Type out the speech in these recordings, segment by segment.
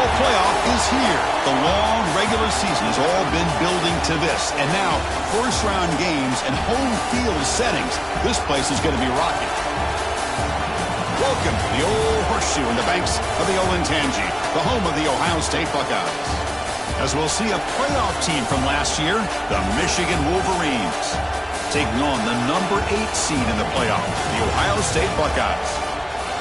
football playoff is here. The long regular season has all been building to this. And now, first-round games and home field settings. This place is going to be rocking. Welcome to the old horseshoe in the banks of the Olentangy, the home of the Ohio State Buckeyes. As we'll see a playoff team from last year, the Michigan Wolverines, taking on the number 8 seed in the playoff, the Ohio State Buckeyes.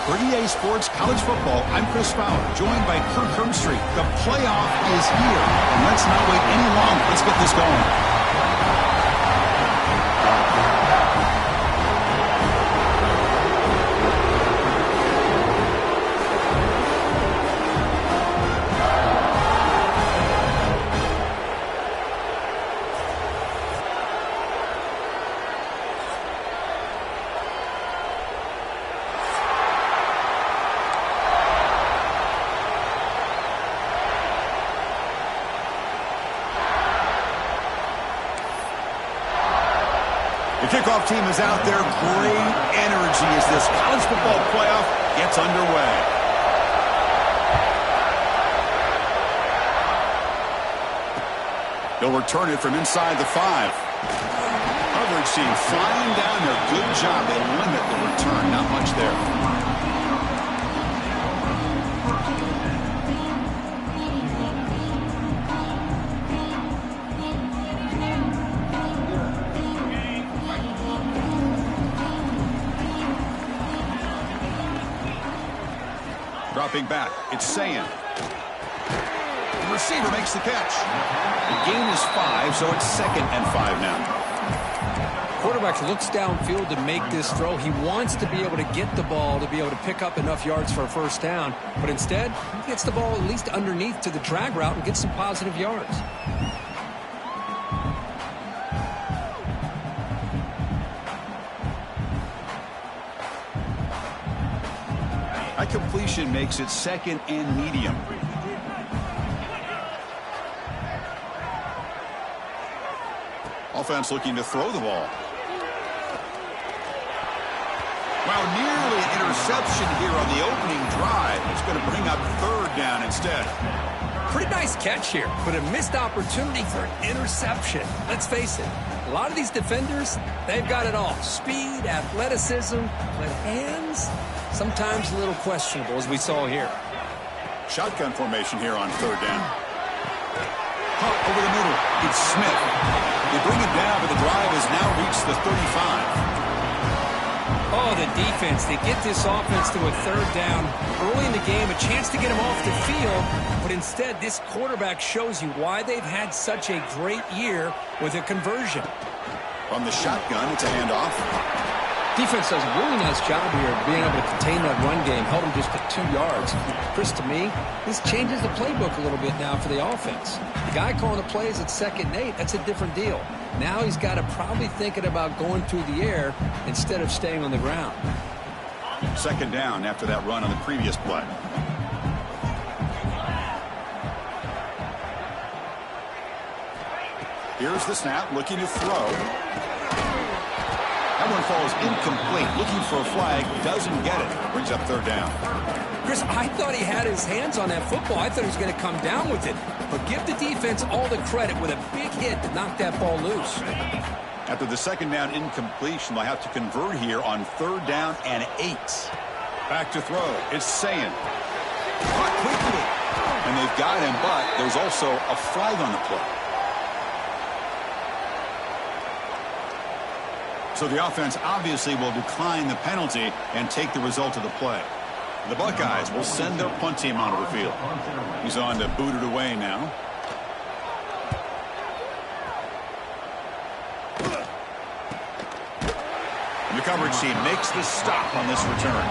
For EA Sports College Football, I'm Chris Fowler, joined by Kirk Herbstreit. The playoff is here, and let's not wait any longer. Let's get this going. The kickoff team is out there. Great energy as this college football playoff gets underway. They'll return it from inside the 5. Coverage team flying down there. Good job. They limit the return. Not much there. Dropping back, it's Sayan. The receiver makes the catch. The gain is 5, so it's 2nd and 5 now. Quarterback looks downfield to make this throw. He wants to be able to get the ball to be able to pick up enough yards for a first down. But instead, he gets the ball at least underneath to the drag route and gets some positive yards. That completion makes it 2nd and medium. Offense looking to throw the ball. Wow, nearly an interception here on the opening drive. It's going to bring up 3rd down instead. Pretty nice catch here, but a missed opportunity for an interception. Let's face it, a lot of these defenders, they've got it all. Speed, athleticism, but hands, sometimes a little questionable, as we saw here. Shotgun formation here on 3rd down. Hop over the middle. It's Smith. They bring it down, but the drive has now reached the 35. Oh, the defense. They get this offense to a 3rd down early in the game, a chance to get him off the field, but instead this quarterback shows you why they've had such a great year with a conversion. From the shotgun, it's a handoff. Defense does a really nice job here of being able to contain that run game, held him just to 2 yards. Chris, to me, this changes the playbook a little bit now for the offense. The guy calling the plays at 2nd and 8, that's a different deal. Now he's got to probably thinking about going through the air instead of staying on the ground. 2nd down after that run on the previous play. Here's the snap, looking to throw. That one falls incomplete. Looking for a flag, doesn't get it. Brings up 3rd down. Chris, I thought he had his hands on that football. I thought he was going to come down with it. But give the defense all the credit with a big hit to knock that ball loose. After the 2nd down incompletion, they'll have to convert here on 3rd down and 8. Back to throw. It's Sayan. Caught quickly. And they've got him, but there's also a flag on the play. So the offense obviously will decline the penalty and take the result of the play. The Buckeyes will send their punt team onto the field. He's on to boot it away now. And the coverage team makes the stop on this return.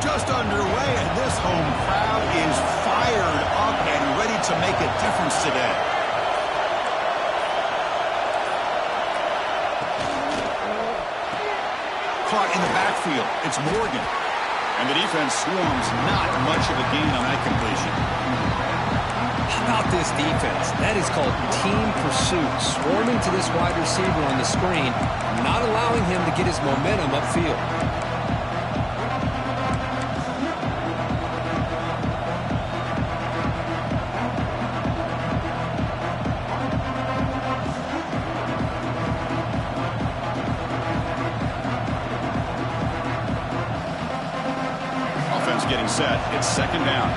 Just underway, and this home crowd is fired up and ready to make a difference today. Caught in the backfield. It's Morgan. And the defense swarms, not much of a gain on that completion. How about this defense? That is called team pursuit. Swarming to this wide receiver on the screen, not allowing him to get his momentum upfield. Offense getting set. It's second down.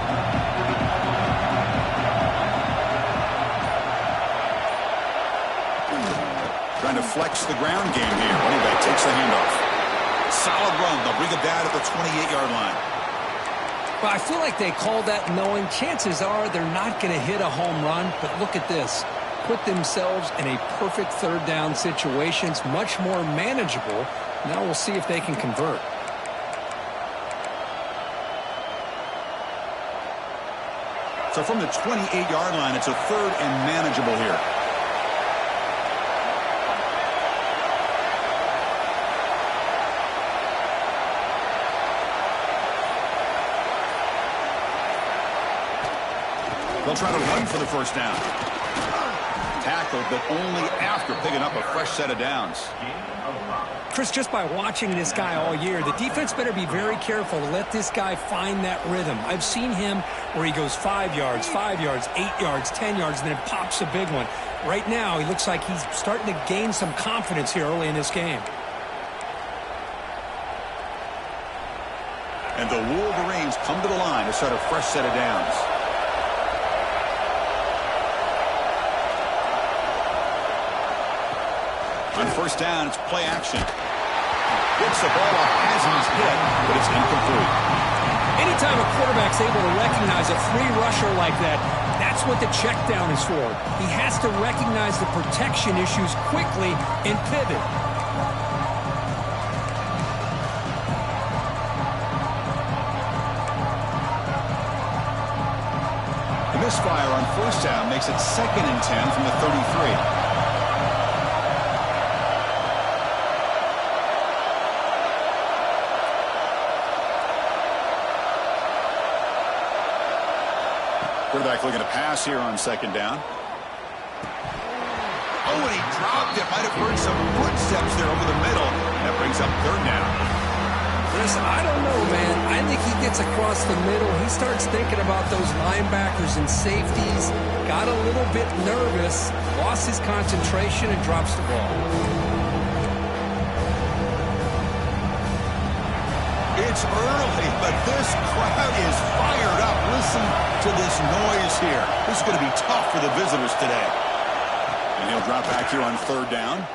Trying to flex the ground game here. Running back takes the handoff. Solid run. They'll bring it down at the 28-yard line. Well, I feel like they called that knowing chances are they're not going to hit a home run. But look at this. Put themselves in a perfect third down situation. It's much more manageable. Now we'll see if they can convert. So from the 28-yard line, it's a third and manageable here. They'll try to run for the first down. Tackled, but only after picking up a fresh set of downs. Chris, just by watching this guy all year, the defense better be very careful to let this guy find that rhythm. I've seen him where he goes 5 yards, 8 yards, 10 yards, and then pops a big one. Right now, he looks like he's starting to gain some confidence here early in this game. And the Wolverines come to the line to start a fresh set of downs. On first down, it's play action. Gets the ball off as he's hit, but it's incomplete. Anytime a quarterback's able to recognize a free rusher like that, that's what the check down is for. He has to recognize the protection issues quickly and pivot. The misfire on first down makes it 2nd and 10 from the 33. Quarterback looking to pass here on second down. Oh, and he dropped it. Might have heard some footsteps there over the middle. That brings up third down. Chris, I don't know, man. I think he gets across the middle. He starts thinking about those linebackers and safeties. Got a little bit nervous, lost his concentration, and drops the ball. It's early, but this crowd is fired up. Listen to this noise here. This is going to be tough for the visitors today. And he'll drop back here on third down.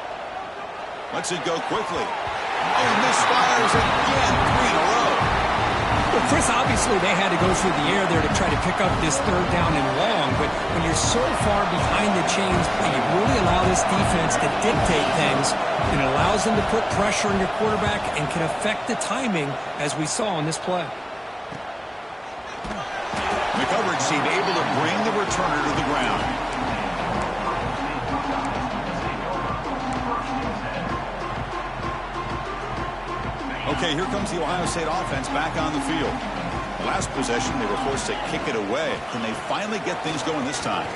Lets it go quickly. Oh, he misfires again. 3 in a row. Well, Chris, obviously they had to go through the air there to try to pick up this third down and long, but when you're so far behind the chains, you really allow this defense to dictate things, and it allows them to put pressure on your quarterback and can affect the timing, as we saw on this play. The coverage team able to bring the returner to the ground. Okay, here comes the Ohio State offense back on the field. Last possession, they were forced to kick it away. Can they finally get things going this time?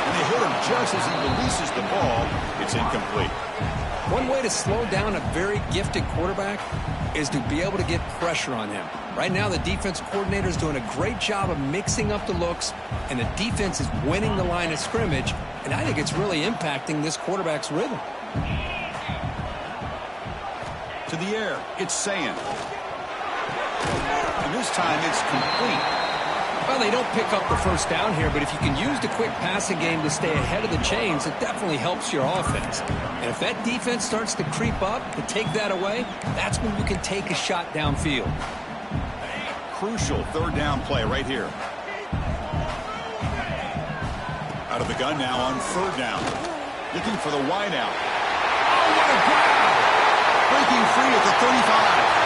And they hit him just as he releases the ball. It's incomplete. One way to slow down a very gifted quarterback is to be able to get pressure on him. Right now, the defense coordinator is doing a great job of mixing up the looks, and the defense is winning the line of scrimmage, and I think it's really impacting this quarterback's rhythm. To the air, it's Sayan. And this time it's complete. Well, they don't pick up the first down here, but if you can use the quick passing game to stay ahead of the chains, it definitely helps your offense. And if that defense starts to creep up, to take that away, that's when you can take a shot downfield. Crucial third down play right here. Out of the gun now on third down. Looking for the wideout. Oh, what a grab! Breaking free at the 35.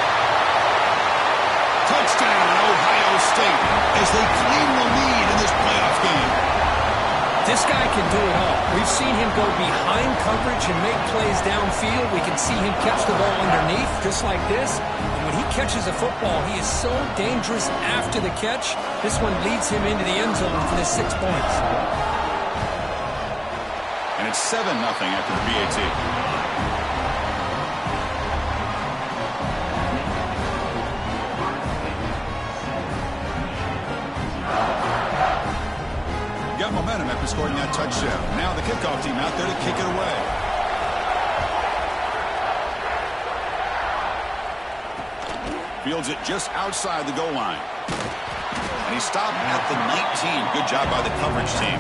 Touchdown, Ohio State, as they claim the lead in this playoff game. This guy can do it all. We've seen him go behind coverage and make plays downfield. We can see him catch the ball underneath, just like this. And when he catches a football, he is so dangerous after the catch. This one leads him into the end zone for the 6 points. And it's 7-0 after the PAT. Got momentum after scoring that touchdown. Now the kickoff team out there to kick it away. Fields it just outside the goal line. And he stopped at the 19. Good job by the coverage team.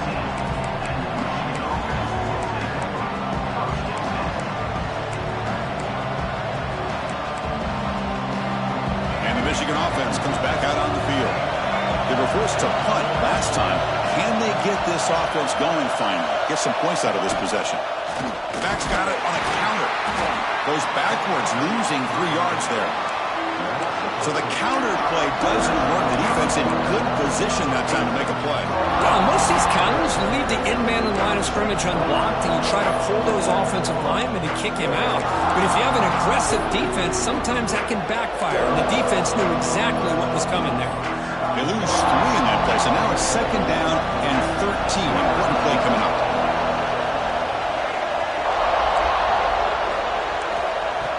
And the Michigan offense comes back out on the field. They were forced to punt last time. Can they get this offense going finally? Get some points out of this possession. The back's got it on a counter. Goes backwards, losing 3 yards there. So the counter play doesn't work. The defense in good position that time to make a play. Most of these counters, you leave the in man in the line of scrimmage unblocked, and you try to pull those offensive linemen to kick him out. But if you have an aggressive defense, sometimes that can backfire, and the defense knew exactly what was coming there. They lose 3 in that play, so now it's 2nd down and 13. Important play coming up.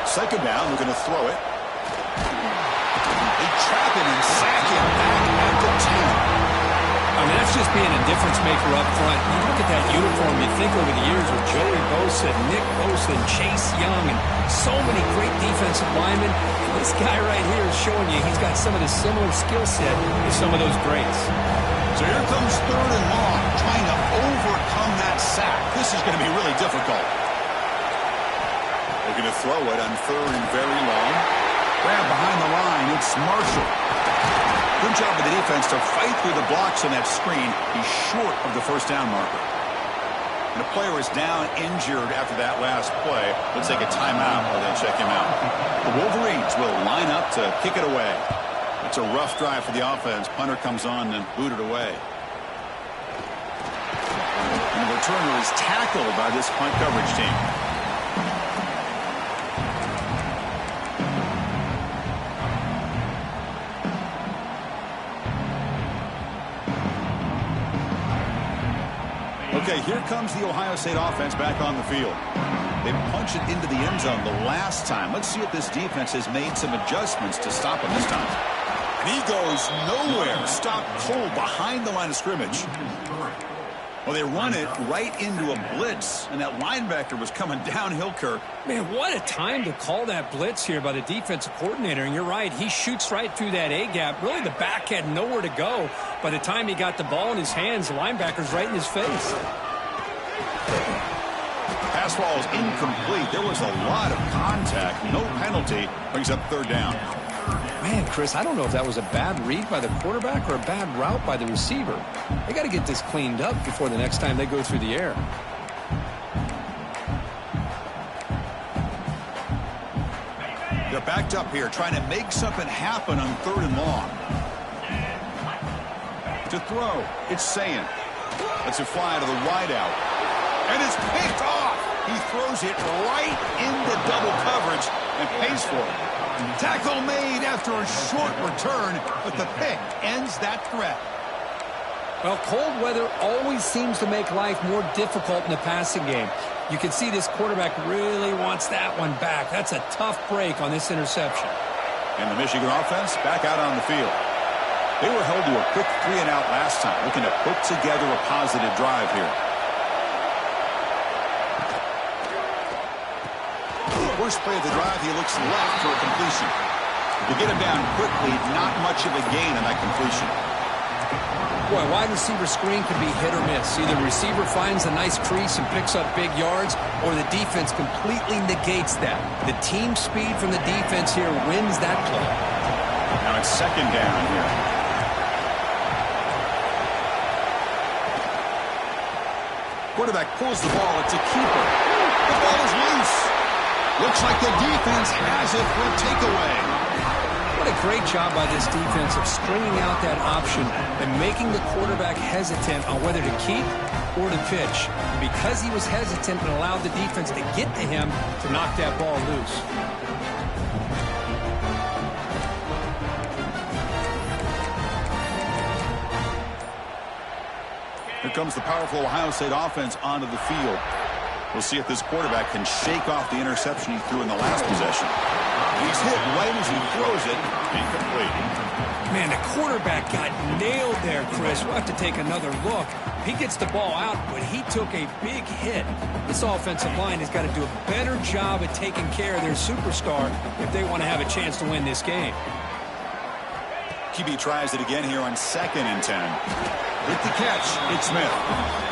Second down, we're going to throw it. They trap him and sack him back at the 10. I mean, that's just being a difference maker up front. You look at that uniform, you think over the years with Joey Bosa, Nick Bosa, and Chase Young, and so many great defensive linemen. And this guy right here is showing you he's got some of the similar skill set as some of those greats. So here comes 3rd and long, trying to overcome that sack. This is going to be really difficult. They're going to throw it on 3rd and very long. Grab behind the line, it's Marshall. Good job of the defense to fight through the blocks on that screen. He's short of the 1st down marker. And the player is down injured after that last play. Let's take a timeout while they check him out. The Wolverines will line up to kick it away. It's a rough drive for the offense. Punter comes on and booted away. And the returner is tackled by this punt coverage team. Okay, here comes the Ohio State offense back on the field. They punch it into the end zone the last time. Let's see if this defense has made some adjustments to stop him this time. And he goes nowhere. Stop cold behind the line of scrimmage. Well, they run it right into a blitz, and that linebacker was coming downhill, Kirk. Man, what a time to call that blitz here by the defensive coordinator. And you're right, he shoots right through that A-gap. Really, the back had nowhere to go. By the time he got the ball in his hands, the linebacker's right in his face. Pass ball is incomplete. There was a lot of contact. No penalty. Brings up 3rd down. Man, Chris, I don't know if that was a bad read by the quarterback or a bad route by the receiver. They got to get this cleaned up before the next time they go through the air. They're backed up here, trying to make something happen on 3rd and long. To throw, it's Sayin. Lets it fly to the wideout. And it's picked off. He throws it right into double coverage and pays for it. Tackle made after a short return, but the pick ends that threat. Well, cold weather always seems to make life more difficult in the passing game. You can see this quarterback really wants that one back. That's a tough break on this interception. And the Michigan offense back out on the field. They were held to a quick 3-and-out last time, looking to put together a positive drive here. First play of the drive, he looks left for a completion. To get him down quickly, not much of a gain on that completion. Boy, wide receiver screen can be hit or miss. Either the receiver finds a nice crease and picks up big yards, or the defense completely negates that. The team speed from the defense here wins that play. Now it's 2nd down here. Quarterback pulls the ball. It's a keeper. The ball is loose. Looks like the defense has it for a takeaway. What a great job by this defense of stringing out that option and making the quarterback hesitant on whether to keep or to pitch. And because he was hesitant and allowed the defense to get to him to knock that ball loose. Here comes the powerful Ohio State offense onto the field. We'll see if this quarterback can shake off the interception he threw in the last possession. He's hit right as he throws it. Incomplete. Man, the quarterback got nailed there, Chris. We'll have to take another look. He gets the ball out, but he took a big hit. This offensive line has got to do a better job at taking care of their superstar if they want to have a chance to win this game. QB tries it again here on 2nd and 10. With the catch, it's Smith.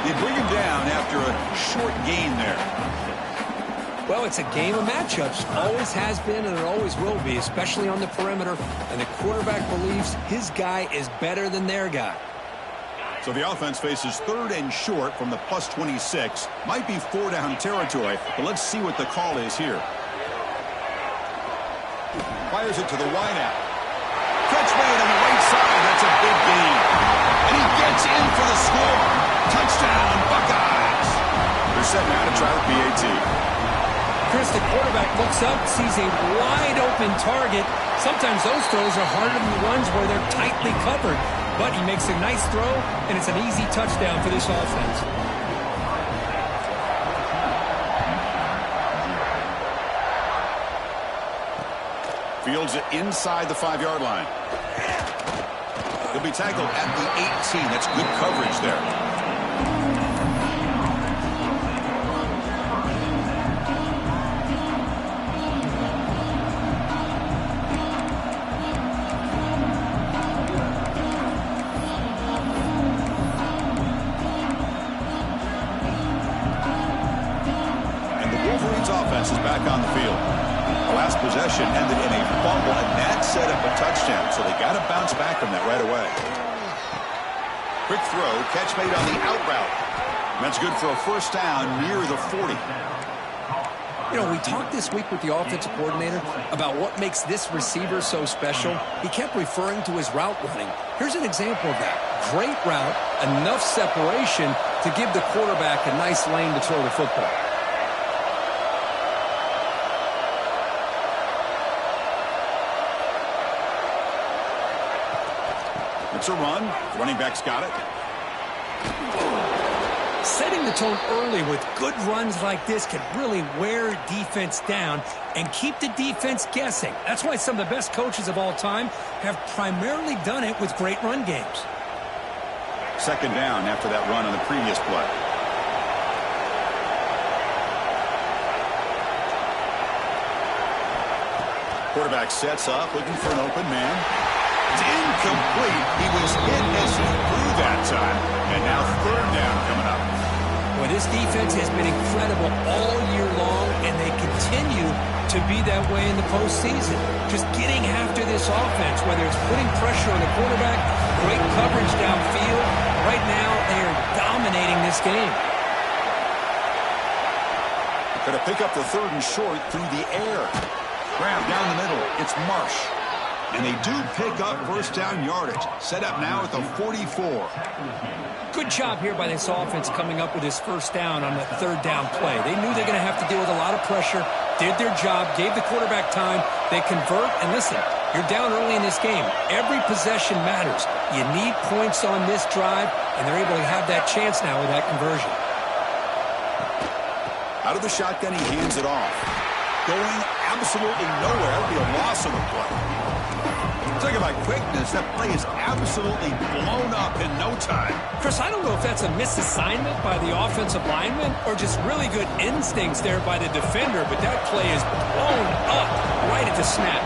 They bring him down after a short gain there. Well, it's a game of matchups. Always has been and it always will be, especially on the perimeter. And the quarterback believes his guy is better than their guy. So the offense faces 3rd and short from the +26. Might be 4-down territory, but let's see what the call is here. Fires it to the wideout. Catch made on the right side. That's a big gain. And he gets in for the score. Touchdown, Buckeyes. They're set now to try the PAT. Chris, the quarterback looks up, sees a wide-open target. Sometimes those throws are harder than the ones where they're tightly covered. But he makes a nice throw, and it's an easy touchdown for this offense. Fields it inside the 5-yard line. He'll be tackled at the 18. That's good coverage there. Offense is back on the field. The last possession ended in a fumble, and that set up a touchdown, so they got to bounce back from that right away. Quick throw, catch made on the out route. That's good for a 1st down near the 40. You know, we talked this week with the offensive coordinator about what makes this receiver so special. He kept referring to his route running. Here's an example of that. Great route, enough separation to give the quarterback a nice lane to throw the football. It's a run. The running back's got it. Setting the tone early with good runs like this can really wear defense down and keep the defense guessing. That's why some of the best coaches of all time have primarily done it with great run games. 2nd down after that run on the previous play. Quarterback sets up, looking for an open man. It's incomplete. He was hit as he threw that time. And now 3rd down coming up. Well, this defense has been incredible all year long, and they continue to be that way in the postseason. Just getting after this offense, whether it's putting pressure on the quarterback, great coverage downfield. Right now, they are dominating this game. Going to pick up the 3rd and short through the air. Grab down the middle. It's Marsh. And they do pick up 1st down yardage. Set up now at the 44. Good job here by this offense coming up with his 1st down on that 3rd down play. They knew they're going to have to deal with a lot of pressure, did their job, gave the quarterback time. They convert, and listen, you're down early in this game. Every possession matters. You need points on this drive, and they're able to have that chance now with that conversion. Out of the shotgun, he hands it off. Going absolutely nowhere. That'll be a loss of the play. Talk about quickness. That play is absolutely blown up in no time. Chris, I don't know if that's a misassignment by the offensive lineman or just really good instincts there by the defender, but that play is blown up right at the snap.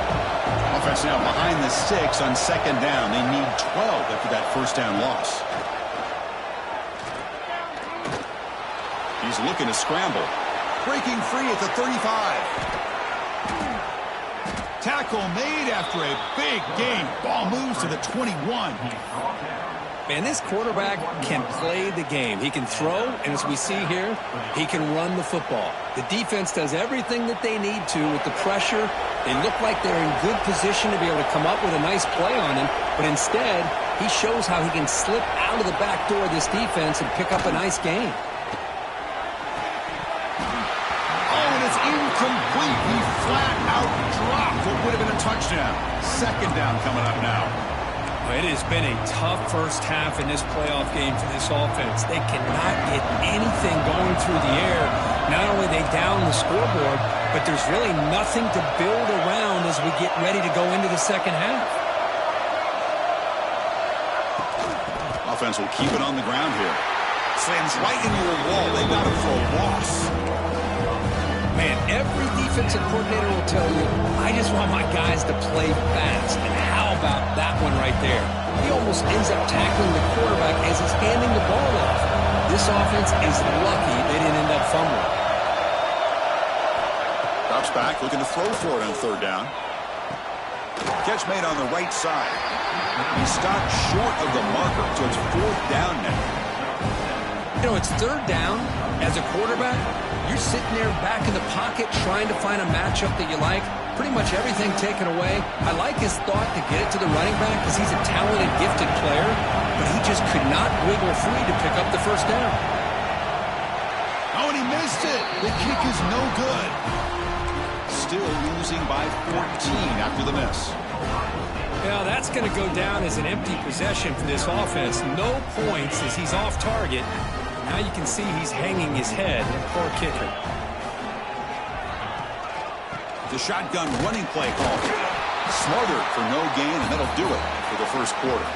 Offense now behind the 6 on 2nd down. They need 12 after that 1st down loss. He's looking to scramble. Breaking free at the 35. Tackle made after a big gain. Ball moves to the 21. Man, this quarterback can play the game. He can throw, and as we see here, he can run the football. The defense does everything that they need to with the pressure They look like they're in good position to be able to come up with a nice play on him, but instead, he shows how he can slip out of the back door of this defense and pick up a nice gain. Oh, and it's incomplete. He flat out dropped what would have been a touchdown. Second down coming up now. It has been a tough first half in this playoff game for this offense. They cannot get anything going through the air. Not only are they down the scoreboard, but there's really nothing to build around as we get ready to go into the second half. Offense will keep it on the ground here. Slams right into a wall. They got him for a loss. Man, every defensive coordinator will tell you, I just want my guys to play fast. And how about that one right there? He almost ends up tackling the quarterback as he's handing the ball off. This offense is lucky they didn't end up fumbling. Drops back, looking to throw for it on third down. Catch made on the right side. He stopped short of the marker, so it's fourth down now. You know, it's third down. As a quarterback, you're sitting there back in the pocket trying to find a matchup that you like. Pretty much everything taken away. I like his thought to get it to the running back because he's a talented, gifted player, but he just could not wiggle free to pick up the first down. Oh, and he missed it. The kick is no good. Still losing by 14 after the miss. Yeah, that's going to go down as an empty possession for this offense. No points as he's off target. Now you can see he's hanging his head. Poor kicker. The shotgun running play call. Smothered for no gain, and that'll do it for the first quarter.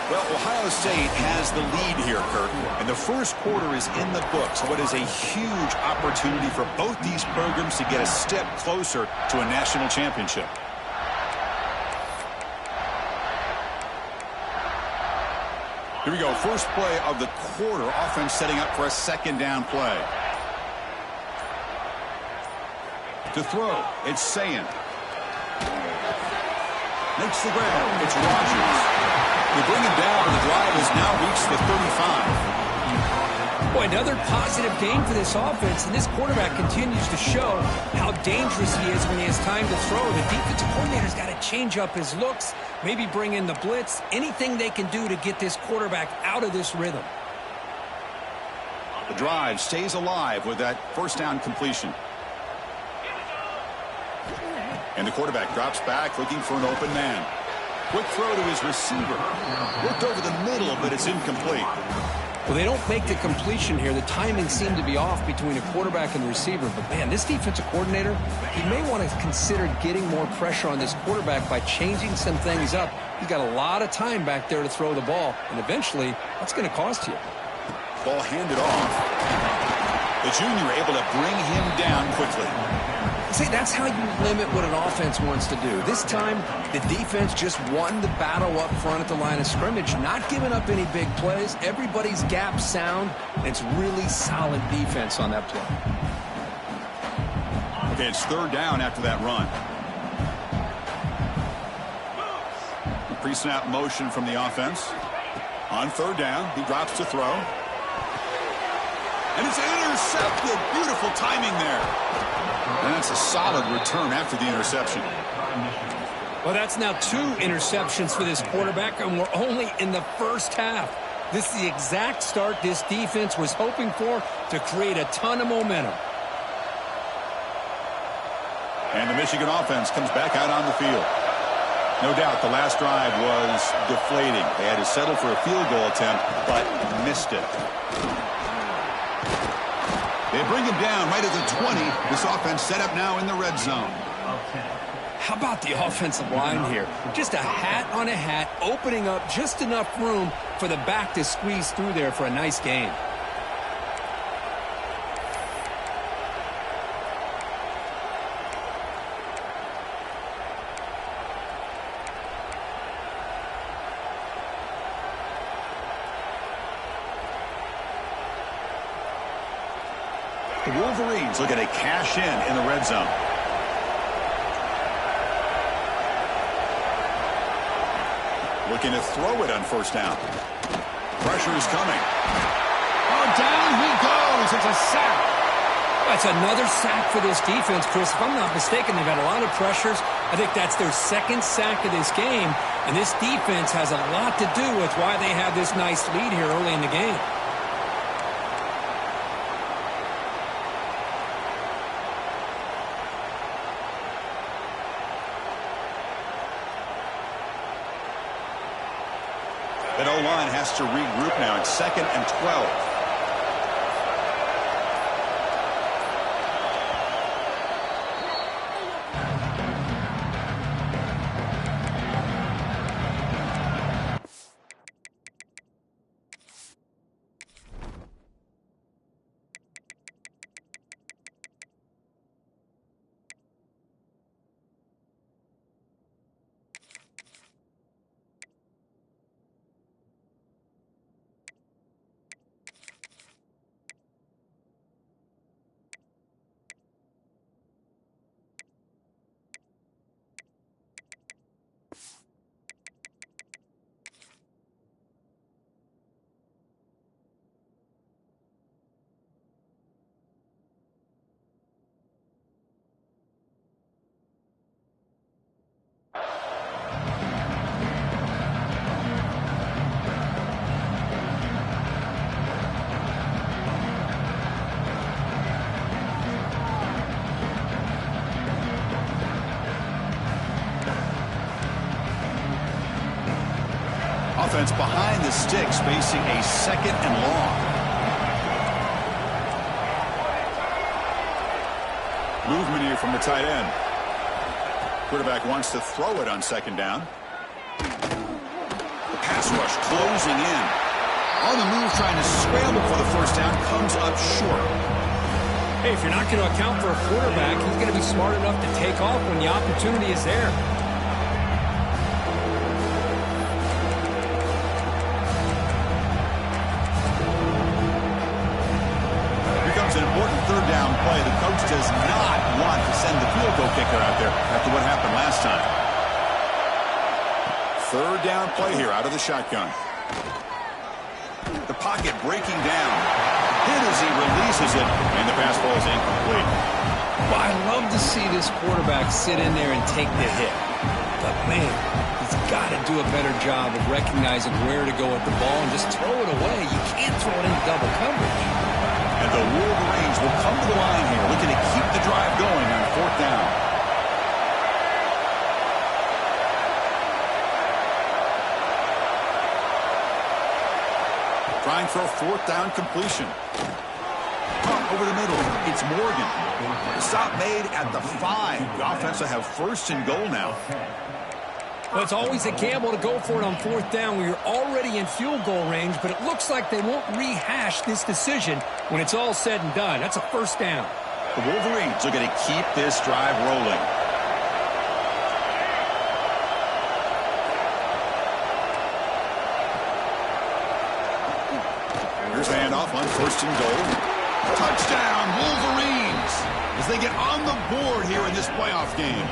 Well, Ohio State has the lead here, Kirk, and the first quarter is in the books. What is a huge opportunity for both these programs to get a step closer to a national championship. Here we go, first play of the quarter. Offense setting up for a second down play. To throw, it's Sayin. Makes the grab, it's Rodgers. They bring him down, and the drive has now reached the 35. Boy, another positive game for this offense, and this quarterback continues to show how dangerous he is when he has time to throw. The defensive coordinator's got to change up his looks, maybe bring in the blitz, anything they can do to get this quarterback out of this rhythm. The drive stays alive with that first down completion. And the quarterback drops back, looking for an open man. Quick throw to his receiver. Looked over the middle, but it's incomplete. Well, they don't make the completion here. The timing seemed to be off between a quarterback and the receiver. But, man, this defensive coordinator, he may want to consider getting more pressure on this quarterback by changing some things up. He's got a lot of time back there to throw the ball, and eventually that's going to cost you. Ball handed off. The junior able to bring him down quickly. See, that's how you limit what an offense wants to do. This time, the defense just won the battle up front at the line of scrimmage, not giving up any big plays. Everybody's gap sound, and it's really solid defense on that play. Okay, it's third down after that run. Pre-snap motion from the offense. On third down, he drops to throw. And it's intercepted. Beautiful timing there. And that's a solid return after the interception. Well, that's now 2 interceptions for this quarterback, and we're only in the first half. This is the exact start this defense was hoping for to create a ton of momentum. And the Michigan offense comes back out on the field. No doubt the last drive was deflating. They had to settle for a field goal attempt, but missed it. They bring him down right at the 20. This offense set up now in the red zone. How about the offensive line here? Just a hat on a hat, opening up just enough room for the back to squeeze through there for a nice gain. The Wolverines looking to cash in the red zone. Looking to throw it on first down. Pressure is coming. Oh, down he goes. It's a sack. That's another sack for this defense, Chris. If I'm not mistaken, they've had a lot of pressures. I think that's their second sack of this game, and this defense has a lot to do with why they have this nice lead here early in the game. That O-line has to regroup now. It's 2nd and 12. Offense behind the sticks, facing a 2nd and long. Movement here from the tight end. Quarterback wants to throw it on 2nd down. The pass rush closing in. On the move, trying to scramble for the 1st down, comes up short. Hey, if you're not going to account for a quarterback, he's going to be smart enough to take off when the opportunity is there. An important 3rd down play. The coach does not want to send the field goal kicker out there after what happened last time. 3rd down play here out of the shotgun. The pocket breaking down. Hit as he releases it, and the pass falls incomplete. Well, I love to see this quarterback sit in there and take the hit. But, man, he's got to do a better job of recognizing where to go with the ball and just throw it away. You can't throw it into double coverage. And the Wolverines will come to the line here, looking to keep the drive going on 4th down. Trying for a 4th down completion. Pump over the middle. It's Morgan. Stop made at the 5. The offense will have 1st and goal now. Well, it's always a gamble to go for it on 4th down where you're already in field goal range, but it looks like they won't rehash this decision when it's all said and done. That's a 1st down. The Wolverines are going to keep this drive rolling. Here's the handoff on 1st and goal. Touchdown, Wolverines, as they get on the board here in this playoff game.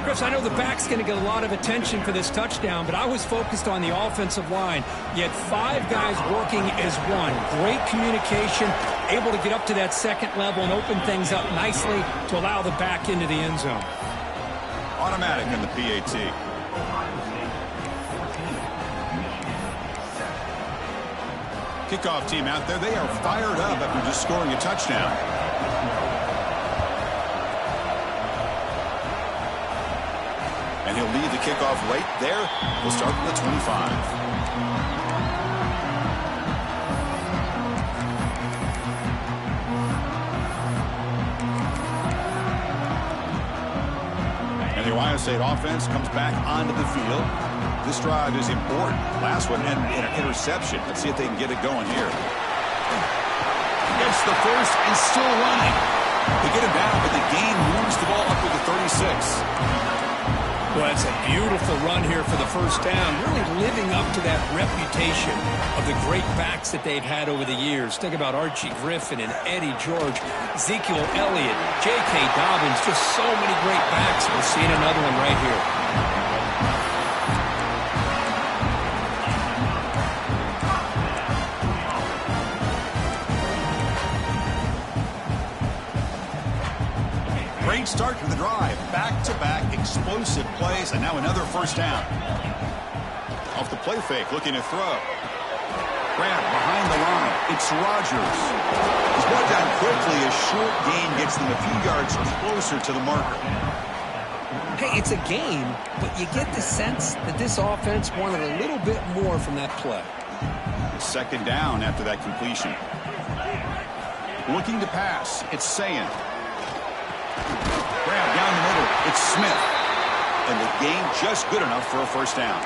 Chris, I know the back's going to get a lot of attention for this touchdown, but I was focused on the offensive line. You had 5 guys working as one. Great communication, able to get up to that 2nd level and open things up nicely to allow the back into the end zone. Automatic in the PAT. Kickoff team out there, they are fired up after just scoring a touchdown. And he'll lead the kickoff right there. We'll start from the 25. And the Ohio State offense comes back onto the field. This drive is important. Last one ended in an interception. Let's see if they can get it going here. Gets the 1st and still running. They get him down, but the gain moves the ball up to the 36. Well, it's a beautiful run here for the 1st down, really living up to that reputation of the great backs that they've had over the years. Think about Archie Griffin and Eddie George, Ezekiel Elliott, J.K. Dobbins, just so many great backs. We're seeing another one right here. exciting start to the drive. Back-to-back explosive plays, and now another first down. Off the play fake, looking to throw. Grab behind the line. It's Rodgers. He's brought down quickly. A short gain gets them a few yards closer to the marker. Hey, it's a game, but you get the sense that this offense wanted a little bit more from that play. Second down after that completion. Looking to pass. It's Sayan. Grab down the middle. It's Smith. And the gain just good enough for a first down.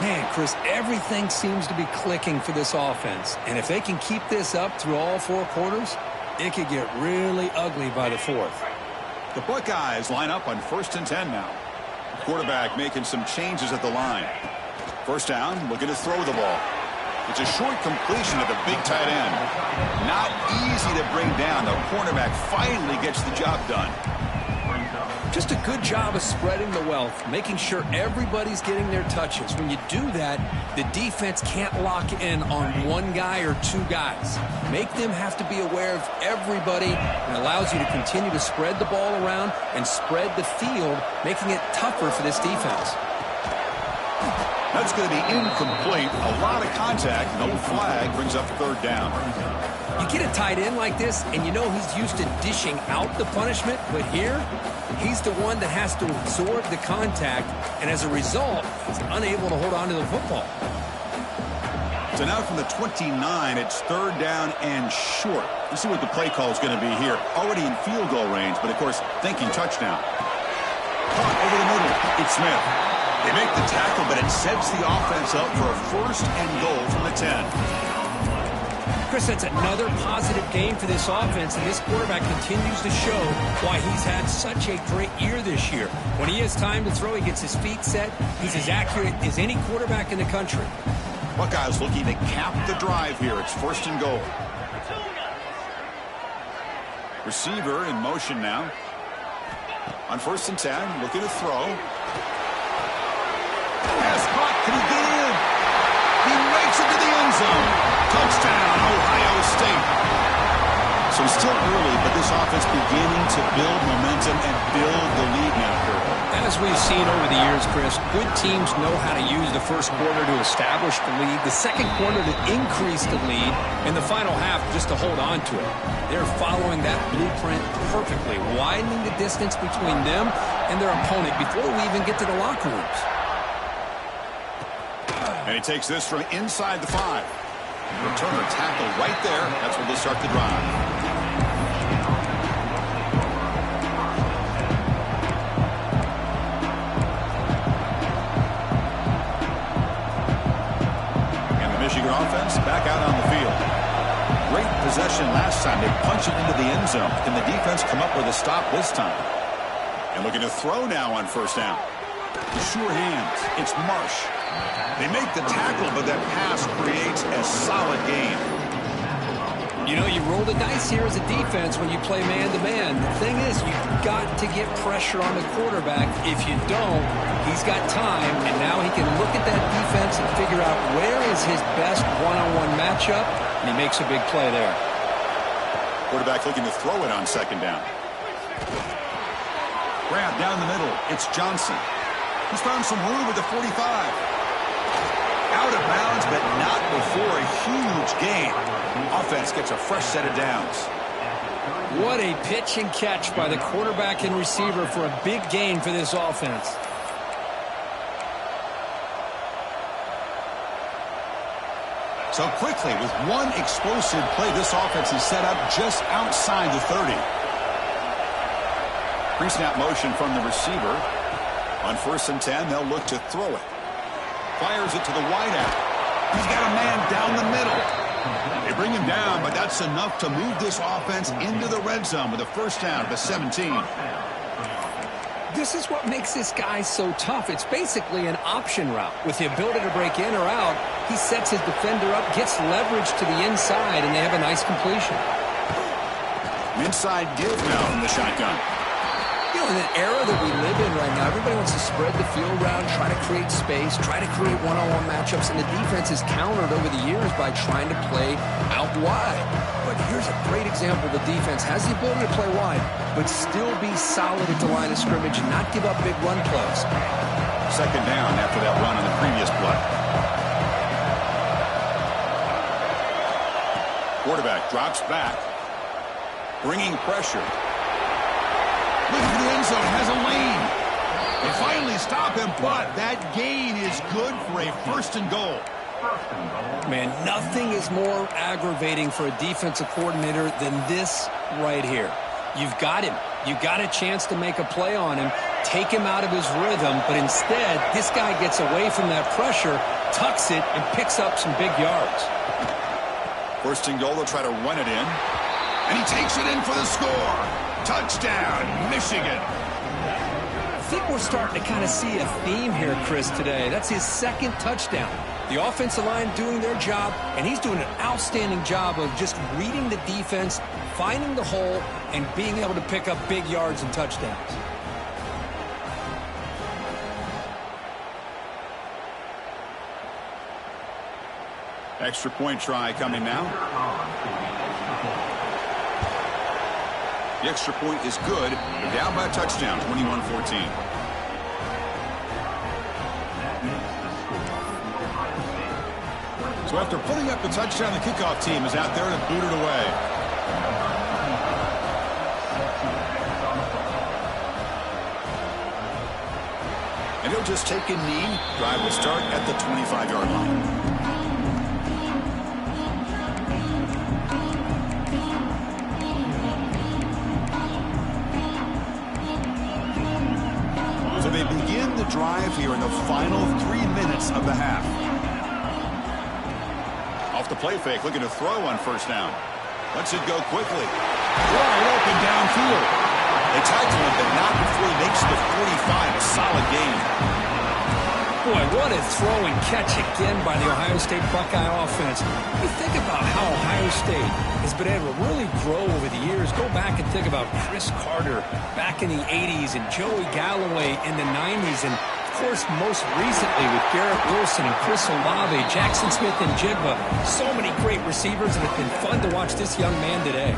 Man, Chris, everything seems to be clicking for this offense. And if they can keep this up through all four quarters, it could get really ugly by the fourth. The Buckeyes line up on 1st and 10 now. Quarterback making some changes at the line. First down, looking to throw the ball. It's a short completion of the big tight end. Not easy to bring down. The cornerback finally gets the job done. Just a good job of spreading the wealth, making sure everybody's getting their touches. When you do that, the defense can't lock in on one guy or two guys. Make them have to be aware of everybody, and allows you to continue to spread the ball around and spread the field, making it tougher for this defense. That's going to be incomplete. A lot of contact. No flag. Brings up third down. You get a tight end like this, and you know he's used to dishing out the punishment, but here, he's the one that has to absorb the contact, and as a result, he's unable to hold on to the football. So now from the 29, it's third down and short. Let's see what the play call is going to be here. Already in field goal range, but of course, thinking touchdown. Caught over the middle. It's Smith. They make the tackle, but it sets the offense up for a first and goal from the 10. Chris, that's another positive game for this offense, and this quarterback continues to show why he's had such a great year this year. When he has time to throw, he gets his feet set. He's as accurate as any quarterback in the country. Buckeyes looking to cap the drive here. It's first and goal. Receiver in motion now. On 1st and 10, looking to throw. Pass caught. Can he get in? He rakes into the end zone. Touchdown, Ohio State. So it's still early, but this offense beginning to build momentum and build the lead now. As we've seen over the years, Chris, good teams know how to use the first quarter to establish the lead, the second quarter to increase the lead, and the final half just to hold on to it. They're following that blueprint perfectly, widening the distance between them and their opponent before we even get to the locker rooms. And he takes this from inside the 5. Returner tackle right there. That's where they start the drive. Michigan offense back out on the field. Great possession last time. They punch it into the end zone. Can the defense come up with a stop this time? And looking to throw now on first down. Sure hands. It's Marsh. They make the tackle, but that pass creates a solid gain. You know, you roll the dice here as a defense when you play man-to-man. The thing is, you've got to get pressure on the quarterback. If you don't, he's got time, and now he can look at that defense and figure out where is his best one-on-one matchup, and he makes a big play there. Quarterback looking to throw it on second down. Grab down the middle. It's Johnson. He's found some room with the 45. Out of bounds, but not before a huge gain. Offense gets a fresh set of downs. What a pitch and catch by the quarterback and receiver for a big gain for this offense. So quickly, with one explosive play, this offense is set up just outside the 30. Pre-snap motion from the receiver. On 1st and 10, they'll look to throw it. Fires it to the wideout. He's got a man down the middle. They bring him down, but that's enough to move this offense into the red zone with a first down at the 17. This is what makes this guy so tough. It's basically an option route. With the ability to break in or out, he sets his defender up, gets leverage to the inside, and they have a nice completion. Inside give now from the shotgun. You know, in an era that we live in right now, everybody wants to spread the field around, try to create space, try to create one-on-one matchups, and the defense is countered over the years by trying to play out wide. But here's a great example. The defense has the ability to play wide, but still be solid at the line of scrimmage and not give up big run plays. Second down after that run on the previous play. Quarterback drops back, bringing pressure. Looking for the end zone, has a lane. They finally stop him, but that gain is good for a 1st and goal. Man, nothing is more aggravating for a defensive coordinator than this right here. You've got him. You've got a chance to make a play on him, take him out of his rhythm, but instead, this guy gets away from that pressure, tucks it, and picks up some big yards. 1st and goal, they'll try to run it in. And he takes it in for the score. Touchdown, Michigan. I think we're starting to kind of see a theme here, Chris, today. That's his 2nd touchdown. The offensive line doing their job, and he's doing an outstanding job of just reading the defense, finding the hole, and being able to pick up big yards and touchdowns. Extra point try coming now. The extra point is good. They're down by a touchdown, 21-14. So after putting up the touchdown, the kickoff team is out there to boot it away. And he'll just take a knee. Drive will start at the 25-yard line. So they begin the drive here in the final 3 minutes of the half. Off the play fake, looking to throw on 1st down. Lets it go quickly. Wide open downfield. They tackle him, but not before he makes the 45. A solid gain. Boy, what a throw and catch again by the Ohio State Buckeye offense. You think about how Ohio State has been able to really grow over the years. Go back and think about Chris Carter back in the 80s and Joey Galloway in the 90s. And, of course, most recently with Garrett Wilson and Chris Olave, Jackson Smith and Jigba. So many great receivers, and it's been fun to watch this young man today.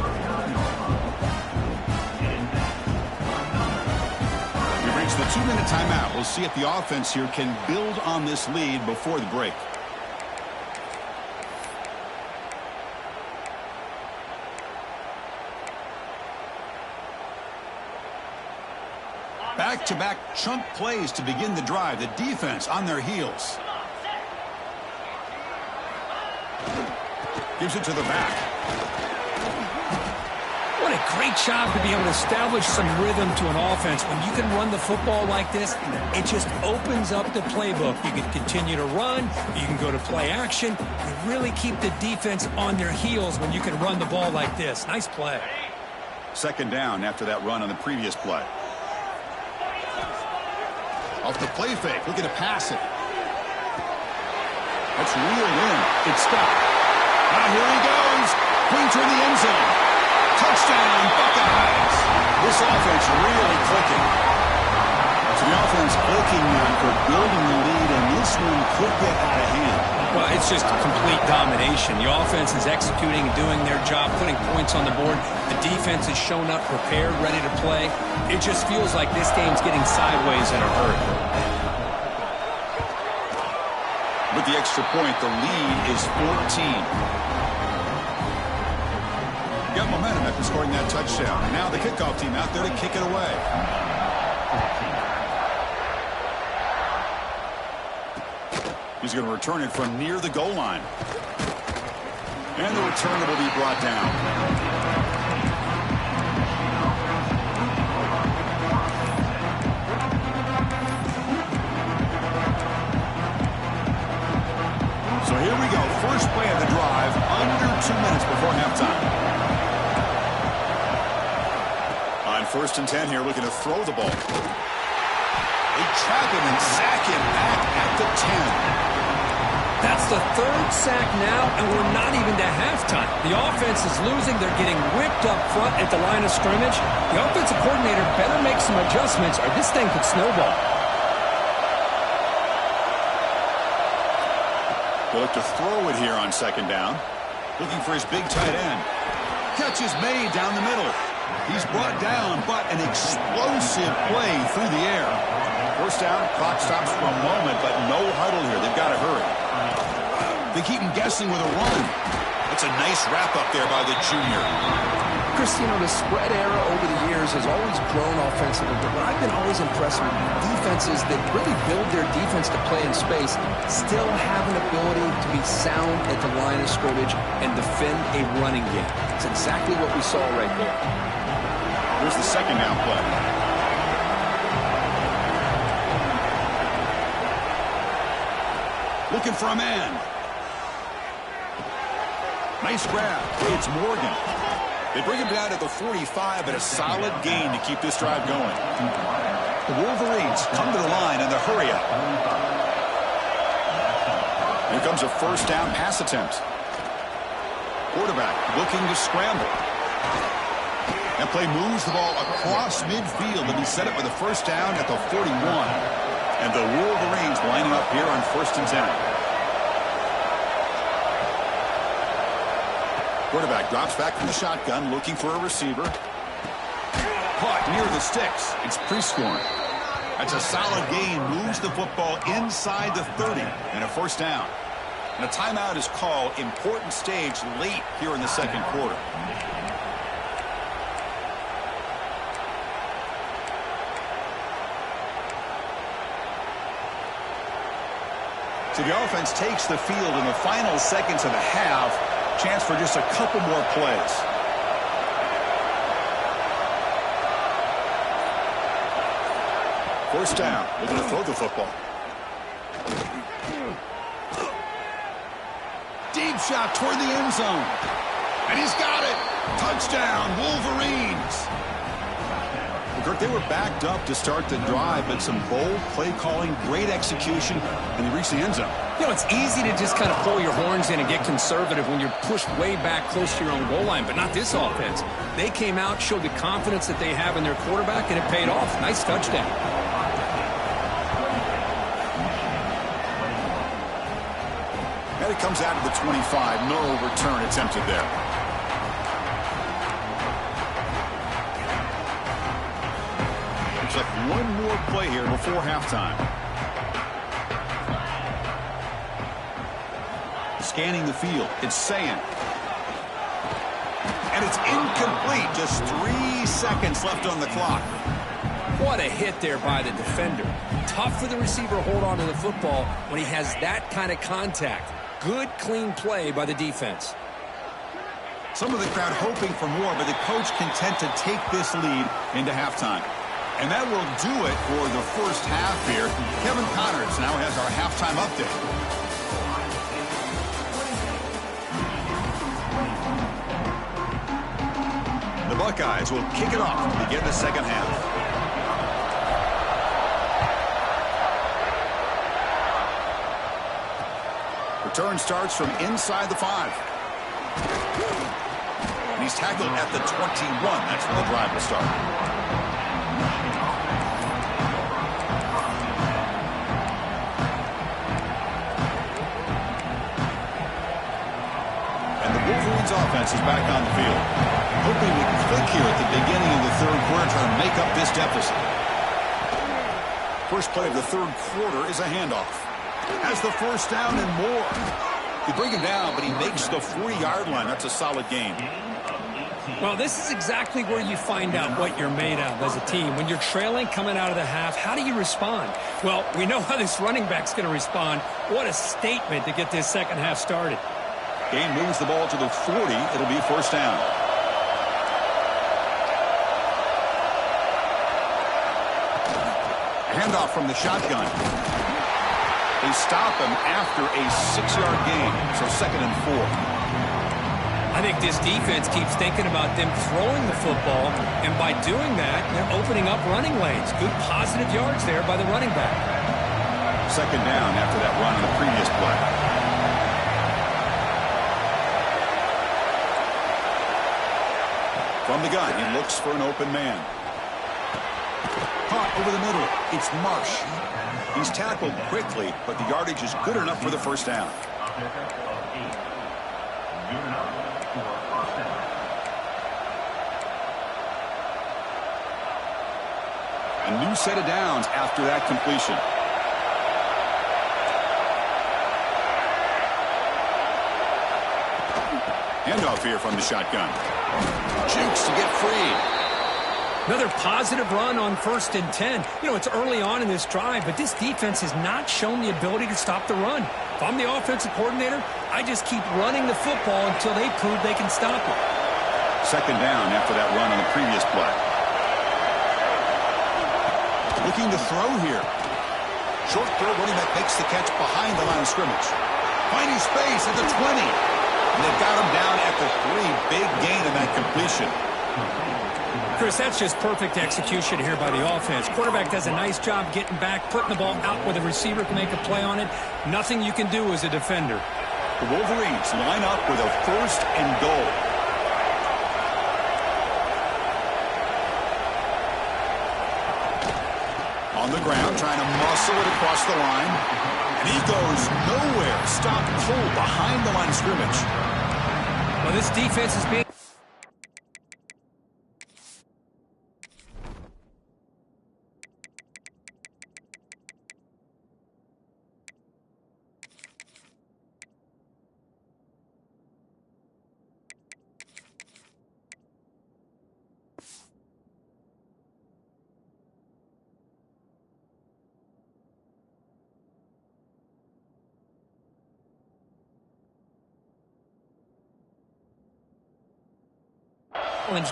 The 2-minute timeout. We'll see if the offense here can build on this lead before the break. Back-to-back chunk plays to begin the drive. The defense on their heels. Gives it to the back. What a great job to be able to establish some rhythm to an offense. When you can run the football like this, it just opens up the playbook. You can continue to run. You can go to play action. You really keep the defense on their heels when you can run the ball like this. Nice play. 2nd down after that run on the previous play. Off the play fake, looking to pass it. That's reeled in. It's stopped. Now here he goes. Pointer in the end zone. Touchdown, Buckeyes. This offense really clicking. So the offense clicking for building the lead, and this one could get out of hand. Well, it's just complete domination. The offense is executing and doing their job, putting points on the board. The defense has shown up prepared, ready to play. It just feels like this game's getting sideways in a hurry. With the extra point, the lead is 14. Got momentum after scoring that touchdown. And now the kickoff team out there to kick it away. He's going to return it from near the goal line. And the return will be brought down. So here we go. First play of the drive, under 2 minutes before halftime. On 1st and 10 here, looking to throw the ball. They trap him and sack him back at the 10. That's It's the third sack now, and we're not even to halftime. The offense is losing. They're getting whipped up front at the line of scrimmage. The offensive coordinator better make some adjustments, or this thing could snowball. They'll look to throw it here on second down. Looking for his big tight end. Catch is made down the middle. He's brought down, but an explosive play through the air. First down, clock stops for a moment, but no huddle here. They've got to hurry. They keep him guessing with a run. That's a nice wrap up there by the junior. Chris, you know, the spread era over the years has always grown offensively, but what I've been always impressed with defenses that really build their defense to play in space still have an ability to be sound at the line of scrimmage and defend a running game. It's exactly what we saw right there. Here's the second down play. Looking for a man. Nice grab. It's Morgan. They bring him down to the 45, but a solid gain to keep this drive going. The Wolverines come to the line in the hurry up. Here comes a first down pass attempt. Quarterback looking to scramble. That play moves the ball across midfield, and he set it with a first down at the 41. And the Wolverines lining up here on 1st and 10. Quarterback drops back from the shotgun, looking for a receiver. Caught near the sticks. It's Prescorn. That's a solid gain. Moves the football inside the 30 and a first down. And a timeout is called. Important stage late here in the second quarter. So the offense takes the field in the final seconds of the half. Chance for just a couple more plays. First down. Looking to throw the football. Deep shot toward the end zone. And he's got it. Touchdown, Wolverines. Kirk, they were backed up to start the drive, but some bold play calling, great execution, and they reached the end zone. You know, it's easy to just kind of pull your horns in and get conservative when you're pushed way back close to your own goal line, but not this offense. They came out, showed the confidence that they have in their quarterback, and it paid off. Nice touchdown. And it comes out of the 25. No return attempted there. One more play here before halftime. Scanning the field. It's Sayan. And it's incomplete. Just 3 seconds left on the clock. What a hit there by the defender. Tough for the receiver to hold on to the football when he has that kind of contact. Good, clean play by the defense. Some of the crowd hoping for more, but the coach content to take this lead into halftime. And that will do it for the first half here. Kevin Connors now has our halftime update. The Buckeyes will kick it off to begin the second half. Return starts from inside the 5. And he's tackled at the 21. That's where the drive will start. Offense is back on the field. Hoping to click here at the beginning of the third quarter, trying to make up this deficit. First play of the third quarter is a handoff. Has the first down and more. They bring him down, but he makes the 40-yard line. That's a solid gain. Well, this is exactly where you find out what you're made of as a team. When you're trailing coming out of the half, how do you respond? Well, we know how this running back's going to respond. What a statement to get this second half started. Gain moves the ball to the 40. It'll be first down. Handoff from the shotgun. They stop him after a 6-yard gain, so 2nd and 4. I think this defense keeps thinking about them throwing the football, and by doing that, they're opening up running lanes. Good positive yards there by the running back. 2nd down after that run on the previous play. From the gun, he looks for an open man. Caught over the middle. It's Marsh. He's tackled quickly, but the yardage is good enough for the first down. A new set of downs after that completion. Handoff here from the shotgun. Jukes to get free. Another positive run on 1st and 10. You know, it's early on in this drive, but this defense has not shown the ability to stop the run. If I'm the offensive coordinator, I just keep running the football until they prove they can stop it. 2nd down after that run on the previous play. Looking to throw here. Short throw, running back makes the catch behind the line of scrimmage. Finding space at the 20. And they've got him down at the 3. Big gain in that completion. Chris, that's just perfect execution here by the offense. Quarterback does a nice job getting back, putting the ball out where the receiver can make a play on it. Nothing you can do as a defender. The Wolverines line up with a 1st and goal. On the ground, trying to muscle it across the line. And he goes nowhere. Stop cold behind the line of scrimmage. Well, this defense is being...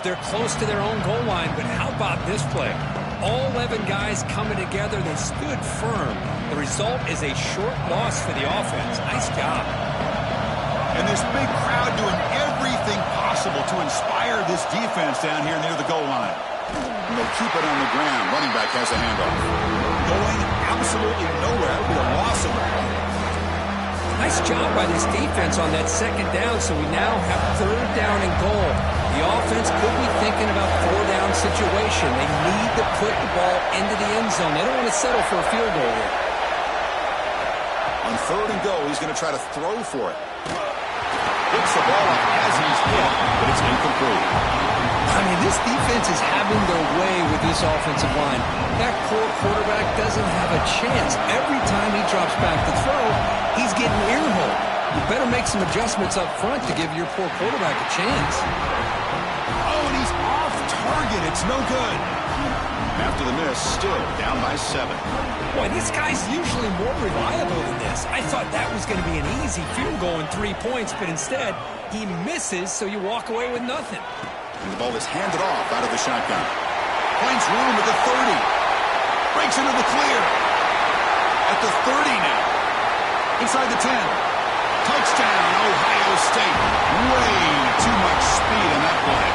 They're close to their own goal line, but how about this play? All 11 guys coming together. They stood firm. The result is a short loss for the offense. Nice job. And this big crowd doing everything possible to inspire this defense down here near the goal line. And they'll keep it on the ground. Running back has a handoff. Going absolutely nowhere. It'll be a loss of it. Nice job by this defense on that 2nd down, so we now have 3rd down and goal. The offense could be thinking about 4-down situation. They need to put the ball into the end zone. They don't want to settle for a field goal here. On 3rd and goal, he's going to try to throw for it. Picks the ball up as he's hit, but it's incomplete. I mean, this defense is having their way with this offensive line. That poor quarterback doesn't have a chance. Every time he drops back to throw, he's getting earholed. You better make some adjustments up front to give your poor quarterback a chance. Oh, and he's off target. It's no good. After the miss, still down by 7. Boy, this guy's usually more reliable than this. I thought that was going to be an easy field goal in 3 points, but instead, he misses, so you walk away with nothing. And the ball is handed off out of the shotgun. Finds room at the 30. Breaks into the clear. At the 30 now. Inside the 10. Touchdown, Ohio State. Way too much speed in that play.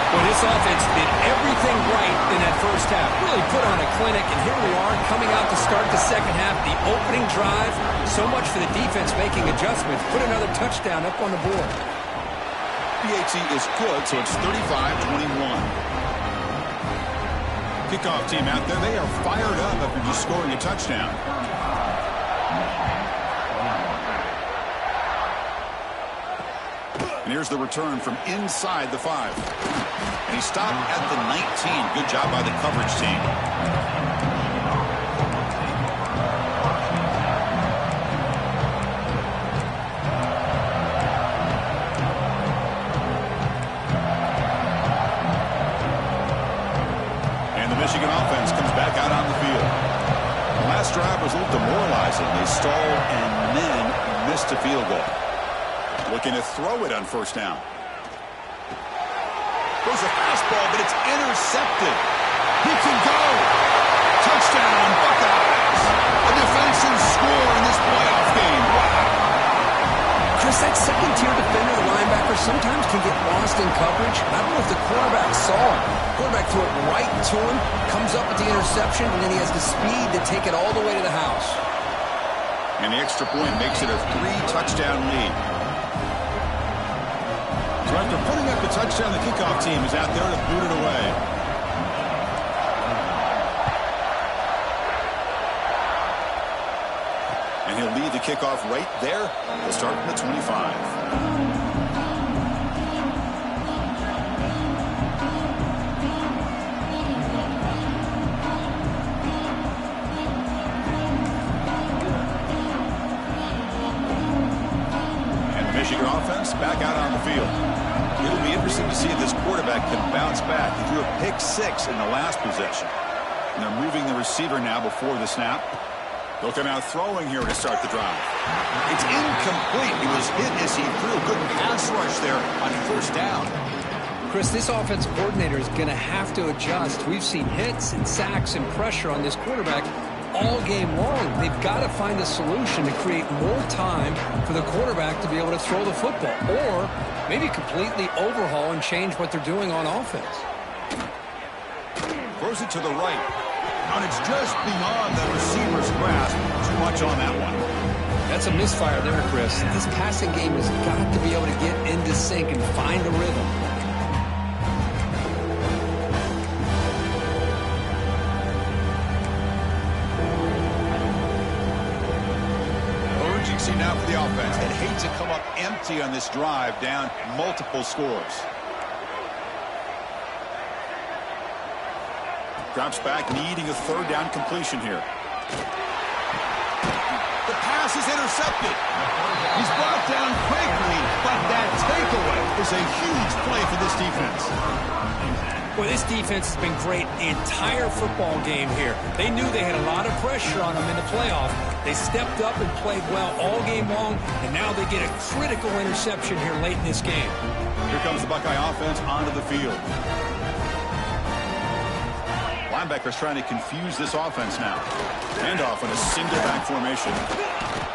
Well, this offense did everything right in that first half. Really put on a clinic, and here we are coming out to start the second half. The opening drive, so much for the defense making adjustments. Put another touchdown up on the board. PAT is good, so it's 35-21. Kickoff team out there, they are fired up after just scoring a touchdown. And here's the return from inside the 5. And he stopped at the 19. Good job by the coverage team. Michigan offense comes back out on the field. The last drive was a little demoralizing. They stalled and then missed a field goal. Looking to throw it on 1st down. Goes a fastball, but it's intercepted. He can go. Touchdown, Buckeyes. A defensive score in this playoff game. Wow. Chris, that second-tier defender, the linebacker, sometimes can get lost in coverage. I don't know if the quarterback saw it. Quarterback threw it right to him, comes up with the interception, and then he has the speed to take it all the way to the house. And the extra point makes it a 3-touchdown lead. So after putting up the touchdown, the kickoff team is out there to boot it away. And he'll lead the kickoff right there. He'll start from the 25. Michigan offense back out on the field. It'll be interesting to see if this quarterback can bounce back. He threw a pick 6 in the last possession. And they're moving the receiver now before the snap. They'll come out throwing here to start the drive. It's incomplete. He was hit as he threw a good pass rush there on first down. Chris, this offensive coordinator is going to have to adjust. We've seen hits and sacks and pressure on this quarterback all game long. They've got to find a solution to create more time for the quarterback to be able to throw the football, or maybe completely overhaul and change what they're doing on offense. Throws it to the right, and it's just beyond the receiver's grasp. Too much on that one. That's a misfire there, Chris. This passing game has got to be able to get into sync and find a rhythm. Now for the offense. They'd hate to come up empty on this drive, down multiple scores. Drops back, needing a third down completion here. The pass is intercepted. He's brought down quickly, but that takeaway is a huge play for this defense. Boy, this defense has been great the entire football game here. They knew they had a lot of pressure on them in the playoff. They stepped up and played well all game long, and now they get a critical interception here late in this game. Here comes the Buckeye offense onto the field. Linebackers trying to confuse this offense now. Handoff in a single back formation.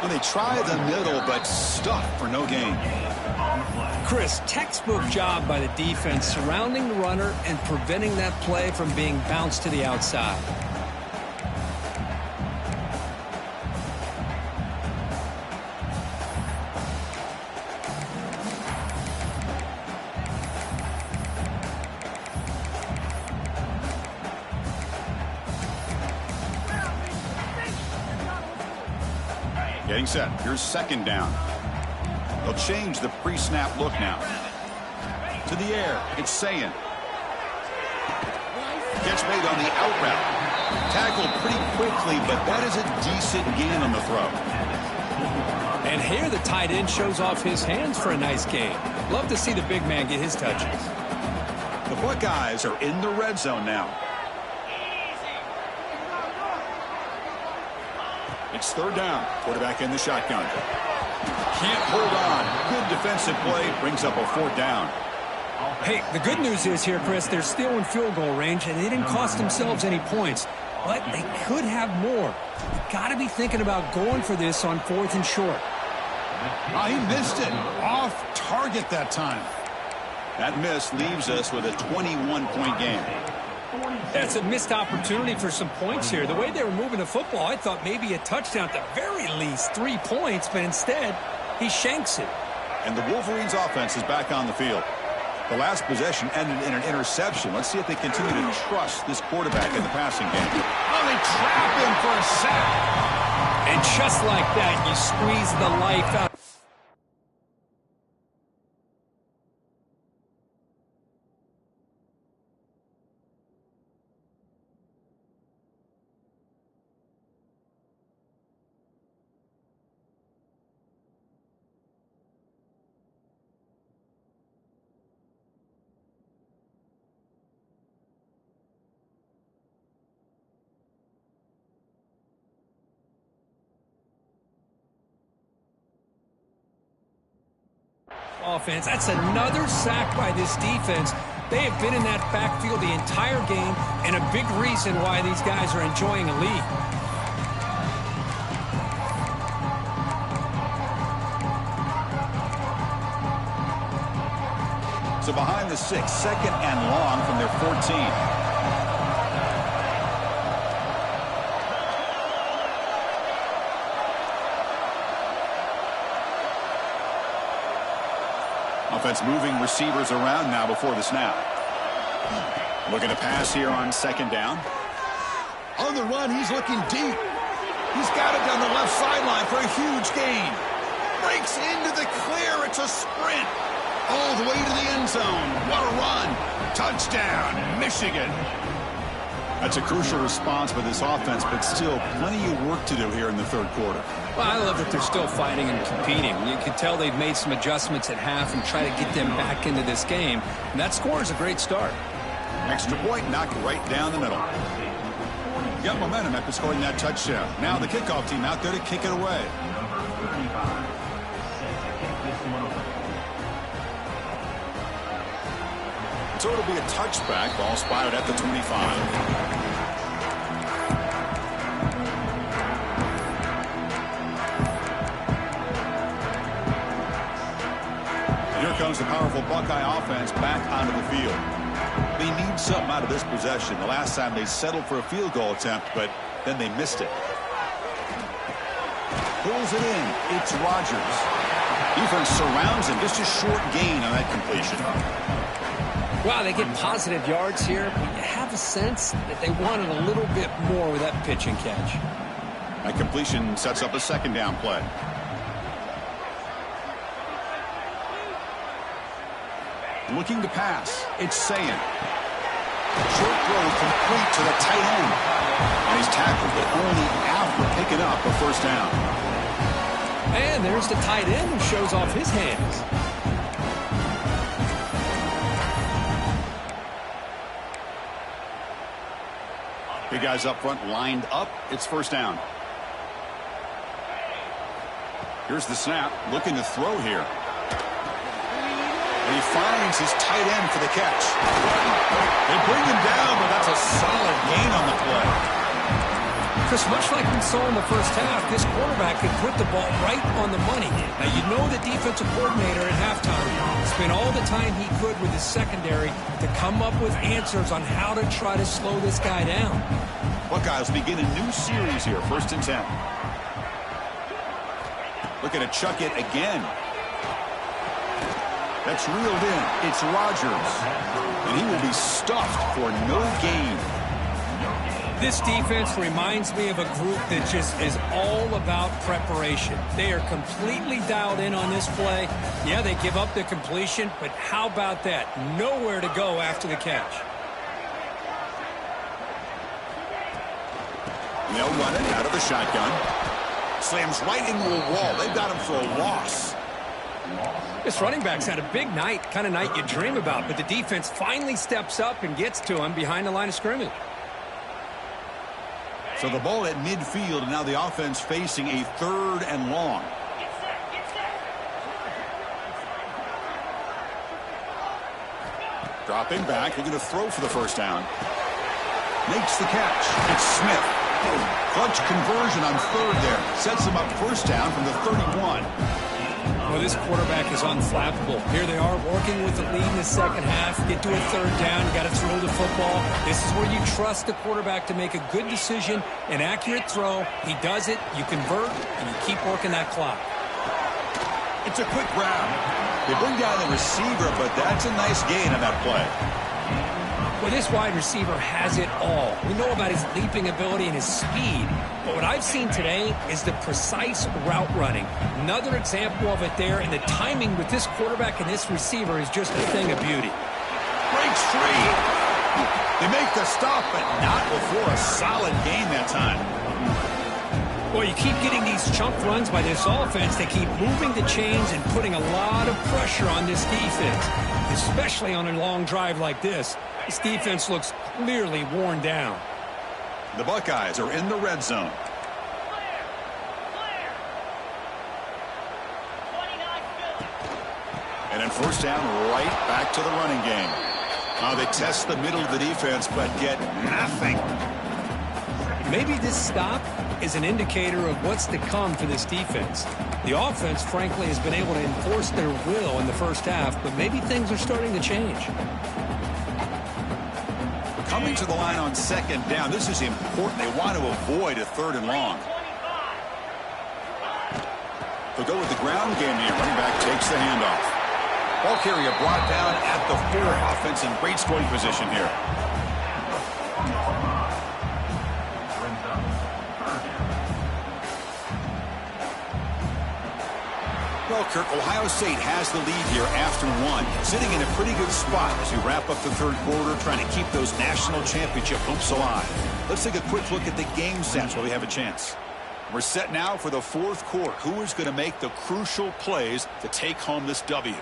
And they try the middle, but stuffed for no gain. Chris, textbook job by the defense surrounding the runner and preventing that play from being bounced to the outside. Getting set. Here's second down. They'll change the pre-snap look now. To the air. It's Sayin. Catch made on the out route. Tackled pretty quickly, but that is a decent gain on the throw. And here the tight end shows off his hands for a nice gain. Love to see the big man get his touches. The Buckeyes are in the red zone now. It's third down. Quarterback in the shotgun. Can't hold on. Good defensive play. Brings up a fourth down. Hey, the good news is here, Chris, they're still in field goal range, and they didn't cost themselves any points. But they could have more. You've got to be thinking about going for this on 4th and short. Oh, he missed it. Off target that time. That miss leaves us with a 21-point game. That's a missed opportunity for some points here. The way they were moving the football, I thought maybe a touchdown, at the very least 3 points, but instead he shanks it. And the Wolverines offense is back on the field. The last possession ended in an interception. Let's see if they continue to trust this quarterback in the passing game. Oh, they trap him for a sack. And just like that, you squeeze the life out. Offense. That's another sack by this defense. They have been in that backfield the entire game, and a big reason why these guys are enjoying a lead. So behind the 6, second and long from their 14. Offense moving receivers around now before the snap. Looking to pass here on second down. On the run, he's looking deep. He's got it down the left sideline for a huge gain. Breaks into the clear. It's a sprint. All the way to the end zone. What a run. Touchdown, Michigan. That's a crucial response by this offense, but still plenty of work to do here in the third quarter. Well, I love that they're still fighting and competing. You can tell they've made some adjustments at half and try to get them back into this game. And that score is a great start. Extra point knocked right down the middle. Got momentum after scoring that touchdown. Now the kickoff team out there to kick it away. So it'll be a touchback. Ball spotted at the 25. Here comes the powerful Buckeye offense back onto the field. They need something out of this possession. The last time they settled for a field goal attempt, but then they missed it. Pulls it in. It's Rodgers. Defense surrounds him. Just a short gain on that completion. Wow, they get positive yards here, but you have a sense that they wanted a little bit more with that pitch and catch. That completion sets up a second down play. Looking to pass. It's Sayin. Short throw complete to the tight end. And he's tackled, but only after picking up a first down. And there's the tight end who shows off his hands. Big guys up front lined up. It's first down. Here's the snap. Looking to throw here. And he finds his tight end for the catch. They bring him down, but that's a solid gain on the play. Chris, much like we saw in the first half, this quarterback could put the ball right on the money. Now, you know the defensive coordinator at halftime spent all the time he could with his secondary to come up with answers on how to try to slow this guy down. Buckeyes begin a new series here, 1st and 10. Looking to chuck it again. That's reeled in. It's Rodgers. And he will be stuffed for no gain. This defense reminds me of a group that just is all about preparation. They are completely dialed in on this play. Yeah, they give up the completion, but how about that? Nowhere to go after the catch. They'll run it out of the shotgun. Slams right into a wall. They've got him for a loss. This running back's had a big night, kind of night you dream about, but the defense finally steps up and gets to him behind the line of scrimmage. So the ball at midfield, and now the offense facing a 3rd and long. Dropping back, looking to throw for the first down. Makes the catch. It's Smith. Clutch conversion on 3rd there. Sets him up first down from the 31. Well, this quarterback is unflappable. Here they are working with the lead in the second half. Get to a 3rd down. You got to throw the football. This is where you trust the quarterback to make a good decision, an accurate throw. He does it. You convert, and you keep working that clock. It's a quick grab. They bring down the receiver, but that's a nice gain on that play. Well, this wide receiver has it all. We know about his leaping ability and his speed. But what I've seen today is the precise route running. Another example of it there, and the timing with this quarterback and this receiver is just a thing of beauty. Breaks free. They make the stop, but not before a solid gain that time. Well, you keep getting these chunk runs by this offense. They keep moving the chains and putting a lot of pressure on this defense, especially on a long drive like this. This defense looks clearly worn down. The Buckeyes are in the red zone. And in first down, right back to the running game. They test the middle of the defense, but get nothing. Maybe this stop is an indicator of what's to come for this defense. The offense, frankly, has been able to enforce their will in the first half, but maybe things are starting to change. Coming to the line on second down. This is important. They want to avoid a 3rd and long. They'll go with the ground game here. Running back takes the handoff. Ball carrier brought down at the 4. Offense in great scoring position here. Well, Kirk, Ohio State has the lead here after 1. Sitting in a pretty good spot as we wrap up the third quarter, trying to keep those national championship hopes alive. Let's take a quick look at the game stats while we have a chance. We're set now for the fourth quarter. Who is going to make the crucial plays to take home this W?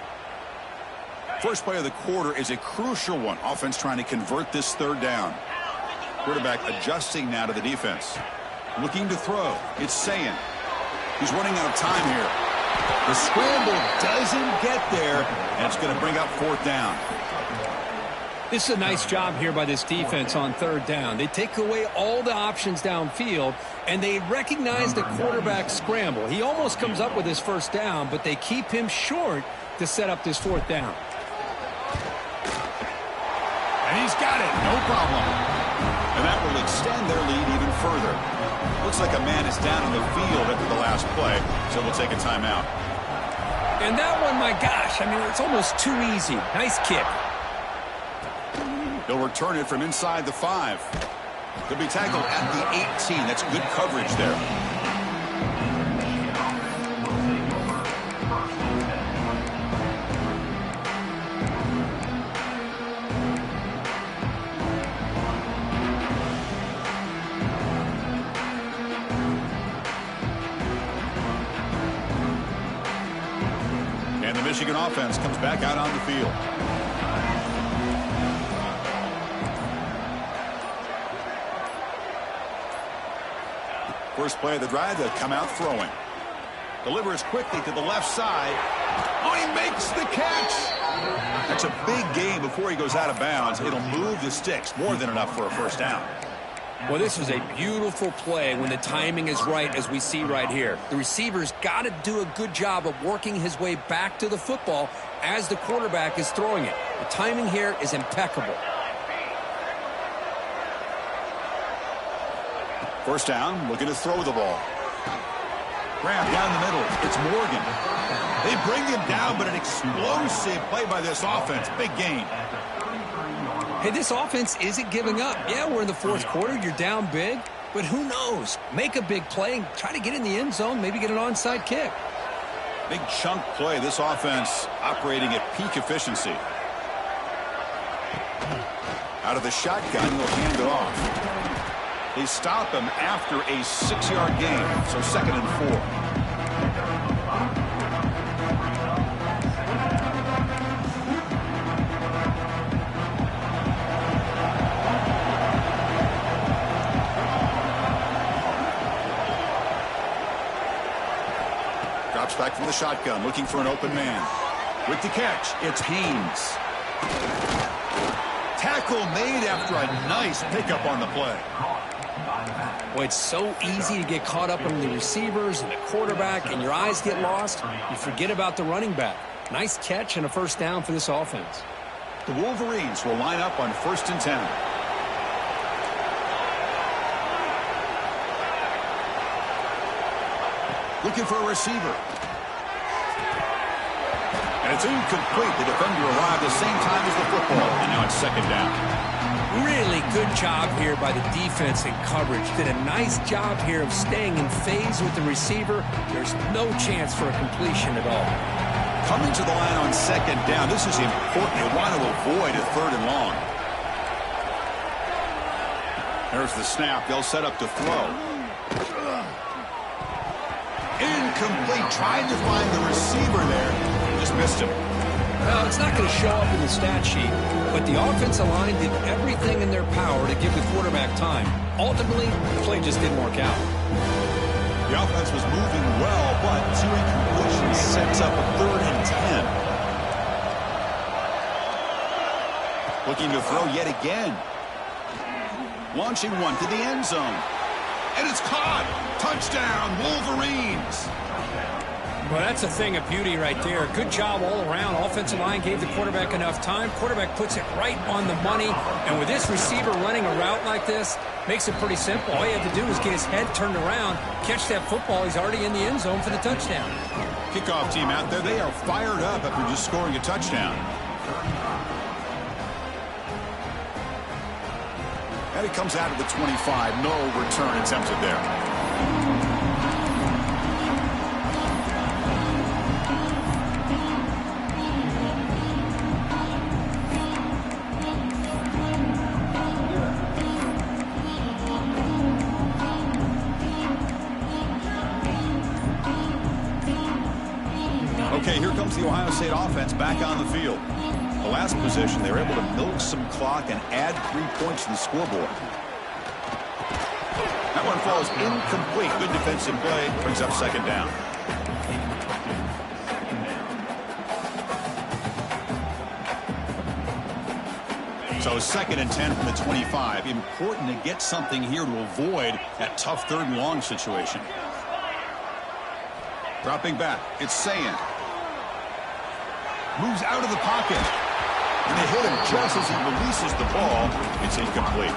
First play of the quarter is a crucial one. Offense trying to convert this third down. Quarterback adjusting now to the defense. Looking to throw. It's Sayin. He's running out of time here. The scramble doesn't get there, and it's going to bring up fourth down. This is a nice job here by this defense on third down. They take away all the options downfield, and they recognize the quarterback scramble. He almost comes up with his first down, but they keep him short to set up this fourth down. And he's got it, no problem. And that will extend their lead even further. Looks like a man is down on the field after the last play, so we'll take a timeout. And that one, my gosh, I mean, it's almost too easy. Nice kick. He'll return it from inside the 5. He'll be tackled at the 18. That's good coverage there. And the Michigan offense comes back out on the field. First play of the drive, they'll come out throwing. Delivers quickly to the left side. Oh, he makes the catch. That's a big gain before he goes out of bounds. It'll move the sticks. More than enough for a first down. Well, this was a beautiful play when the timing is right, as we see right here. The receiver's got to do a good job of working his way back to the football as the quarterback is throwing it. The timing here is impeccable. First down, looking to throw the ball. Grab down the middle. It's Morgan. They bring him down, but an explosive play by this offense. Big gain. Hey, this offense isn't giving up. Yeah, we're in the fourth quarter. You're down big, but who knows? Make a big play and try to get in the end zone, maybe get an onside kick. Big chunk play. This offense operating at peak efficiency. Out of the shotgun, they'll hand it off. They stop him after a 6-yard gain, so 2nd and 4. Drops back from the shotgun, looking for an open man. With the catch, it's Haynes. Tackle made after a nice pickup on the play. Well, it's so easy to get caught up in the receivers and the quarterback, and your eyes get lost. You forget about the running back. Nice catch and a first down for this offense. The Wolverines will line up on 1st and 10. Looking for a receiver. And it's incomplete. The defender arrived the same time as the football, and now it's 2nd down. Really good job here by the defense in coverage. Did a nice job here of staying in phase with the receiver. There's no chance for a completion at all. Coming to the line on 2nd down. This is important. They want to avoid a 3rd and long. There's the snap. They'll set up to throw. Incomplete. Tried to find the receiver there. Just missed him. Well, it's not going to show up in the stat sheet, but the offensive line did everything in their power to give the quarterback time. Ultimately, the play just didn't work out. The offense was moving well, but 2 incompletions sets up a 3rd and 10. Looking to throw yet again. Launching one to the end zone. And it's caught. Touchdown, Wolverines. Well, that's a thing of beauty right there. Good job all around. Offensive line gave the quarterback enough time. Quarterback puts it right on the money. And with this receiver running a route like this, Makes it pretty simple. All you have to do is get his head turned around, catch that football. He's already in the end zone for the touchdown. Kickoff team out there, they are fired up after just scoring a touchdown. And it comes out of the 25. No return attempted there. Okay, here comes the Ohio State offense back on the field. The last possession, they were able to milk some clock and add 3 points to the scoreboard. That one falls incomplete. Good defensive play. Brings up second down. So 2nd and 10 from the 25. Important to get something here to avoid that tough 3rd and long situation. Dropping back, it's Sayin. Moves out of the pocket. And they hit him just as he releases the ball. It's incomplete.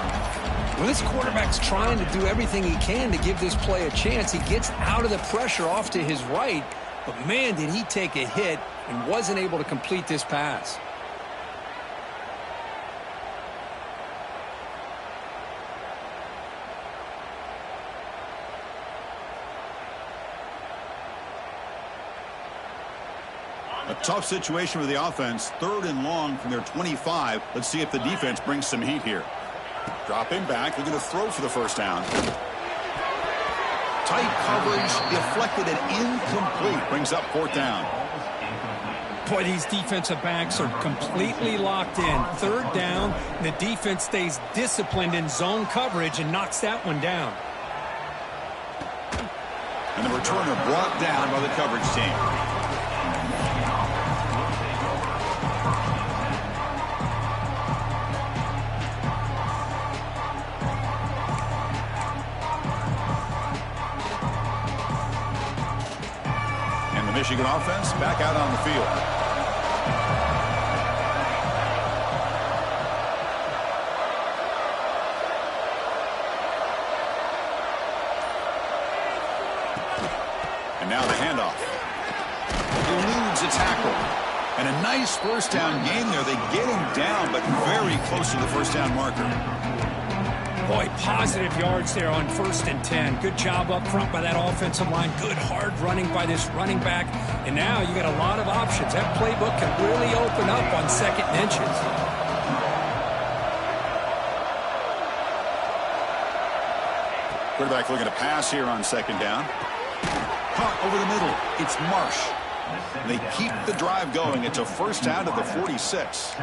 Well, this quarterback's trying to do everything he can to give this play a chance. He gets out of the pressure off to his right. But, man, did he take a hit and wasn't able to complete this pass. A tough situation for the offense. 3rd and long from their 25. Let's see if the defense brings some heat here. Dropping back. They're going to throw for the first down. Tight coverage. Deflected and incomplete. Brings up 4th down. Boy, these defensive backs are completely locked in. 3rd down. The defense stays disciplined in zone coverage and knocks that one down. And the returner brought down by the coverage team. Michigan offense back out on the field. And now the handoff. Eludes a tackle. And a nice first down game there. They get him down, but very close to the first down marker. Boy, positive yards there on 1st and 10. Good job up front by that offensive line. Good hard running by this running back. And now you got a lot of options. That playbook can really open up on 2nd and inches. Quarterback looking to pass here on 2nd down. Caught over the middle. It's Marsh. And they keep the drive going. It's a first down to the 46.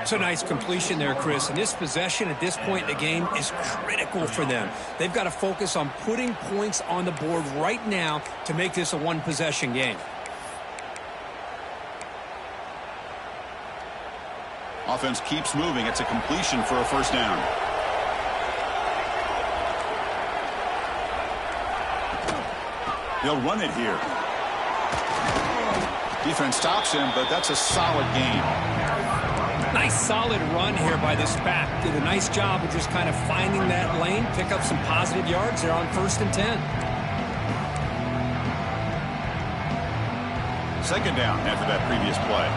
It's a nice completion there, Chris. And this possession at this point in the game is critical for them. They've got to focus on putting points on the board right now to make this a one-possession game. Offense keeps moving. It's a completion for a first down. They'll run it here. Defense stops him, but that's a solid gain. Nice solid run here by this back. Did a nice job of just kind of finding that lane, pick up some positive yards there on 1st and 10. 2nd down after that previous play.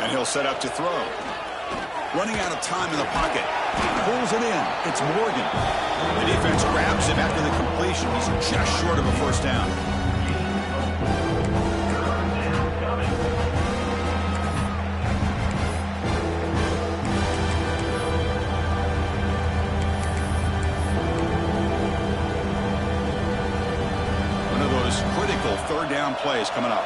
And he'll set up to throw. Running out of time in the pocket. Pulls it in. It's Morgan. The defense grabs him after the completion. He's just short of a first down. One of those critical 3rd down plays coming up.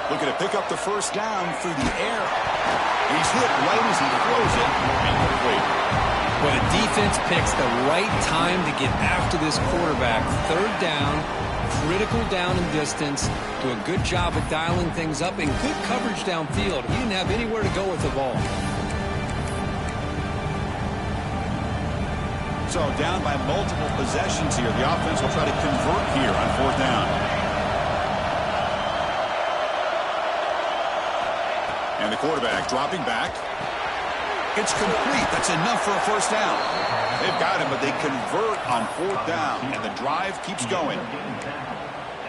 Looking to pick up the first down through the air. He's hit right as he throws it. Incomplete. Well, the defense picks the right time to get after this quarterback. 3rd down, critical down and distance. Do a good job of dialing things up and good coverage downfield. He didn't have anywhere to go with the ball. So down by multiple possessions here. The offense will try to convert here on 4th down. And the quarterback dropping back. It's complete. That's enough for a 1st down. They've got him, but they convert on 4th down, and the drive keeps going.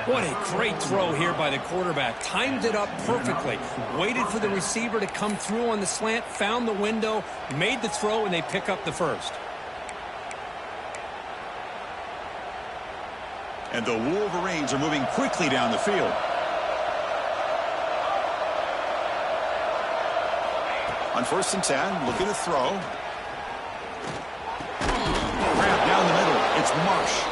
What a great throw here by the quarterback. Timed it up perfectly. Waited for the receiver to come through on the slant, found the window, made the throw, and they pick up the 1st. And the Wolverines are moving quickly down the field. On 1st and 10, looking to throw. Wrap down the middle. It's Marsh.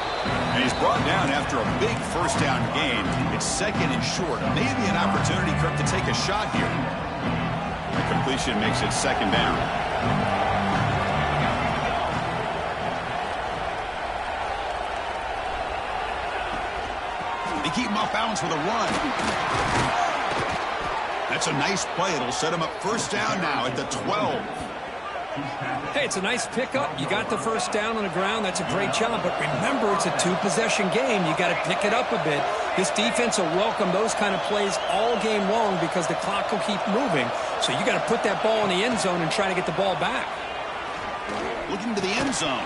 And he's brought down after a big 1st down gain. It's 2nd and short. Maybe an opportunity, Kirk, to take a shot here. The completion makes it 2nd down. They keep him off balance with a run. That's a nice play. It'll set him up 1st down now at the 12. Hey, it's a nice pickup. You got the 1st down on the ground. That's a great job. But remember, it's a 2-possession game. You got to pick it up a bit. This defense will welcome those kind of plays all game long because the clock will keep moving. So you got to put that ball in the end zone and try to get the ball back. Looking to the end zone.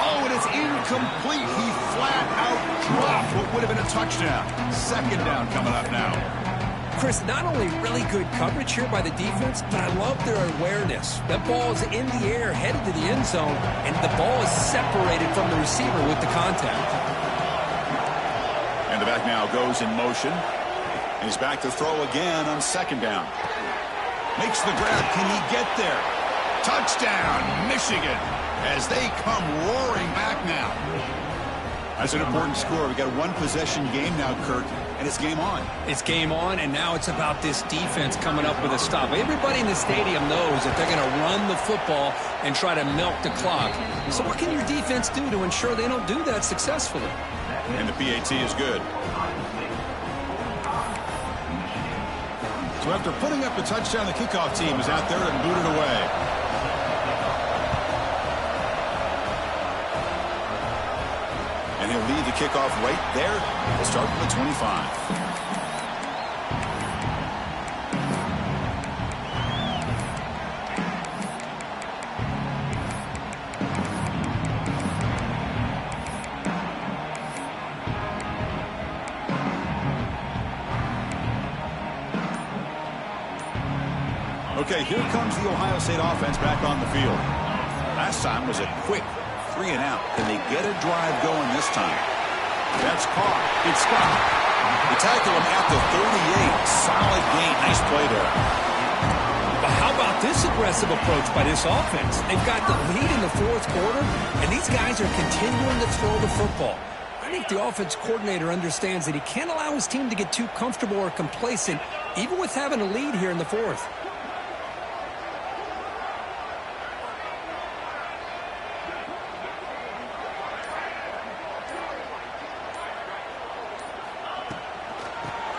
Oh, and it's incomplete. He flat out dropped what would have been a touchdown. 2nd down coming up now. Chris, not only really good coverage here by the defense, but I love their awareness. That ball is in the air, headed to the end zone, and the ball is separated from the receiver with the contact. And the back now goes in motion. And he's back to throw again on 2nd down. Makes the grab. Can he get there? Touchdown, Michigan, as they come roaring back now. That's an important score. We've got a 1-possession game now, Kirk, and it's game on. It's game on, and now it's about this defense coming up with a stop. Everybody in the stadium knows that they're going to run the football and try to milk the clock. So what can your defense do to ensure they don't do that successfully? And the PAT is good. So after putting up a touchdown, the kickoff team is out there and booted away. And he'll lead the kickoff right there. We'll start from the 25. Okay, here comes the Ohio State offense back on the field. Last time was a quick 3 and out. Can they get a drive going this time? That's caught. It's stopped. They tackle him at the 38. Solid gain. Nice play there. But how about this aggressive approach by this offense? They've got the lead in the 4th quarter, and these guys are continuing to throw the football. I think the offense coordinator understands that he can't allow his team to get too comfortable or complacent, even with having a lead here in the 4th.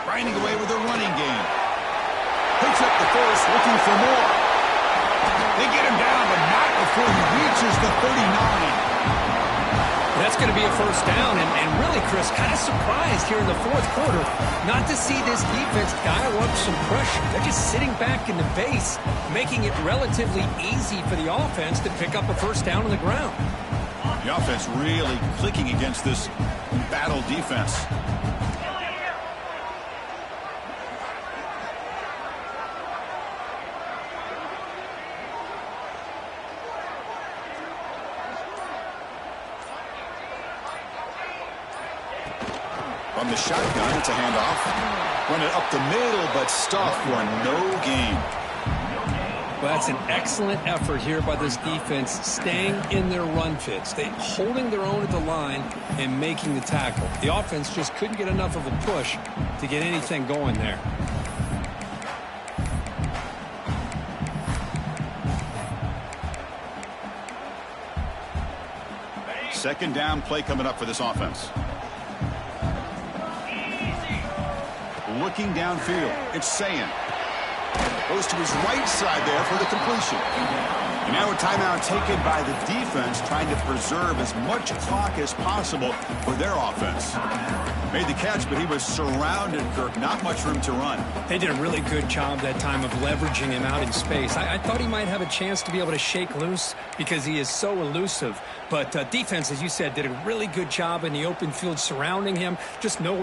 Grinding away with a running game. Picks up the 1st, looking for more. They get him down, but not before he reaches the 39. That's going to be a 1st down, and really, Chris, kind of surprised here in the 4th quarter not to see this defense dial up some pressure. They're just sitting back in the base, making it relatively easy for the offense to pick up a 1st down on the ground. The offense really clicking against this battle defense. From the shotgun, it's a handoff. Run it up the middle, but stuffed for no gain. Well, that's an excellent effort here by this defense, staying in their run fits. They holding their own at the line and making the tackle. The offense just couldn't get enough of a push to get anything going there. Second down play coming up for this offense. Looking downfield, it's Sayin. Goes to his right side there for the completion. And now a timeout taken by the defense, trying to preserve as much clock as possible for their offense. Made the catch, but he was surrounded, Kirk. Not much room to run. They did a really good job that time of leveraging him out in space. I thought he might have a chance to be able to shake loose because he is so elusive. But defense, as you said, did a really good job in the open field surrounding him. Just nowhere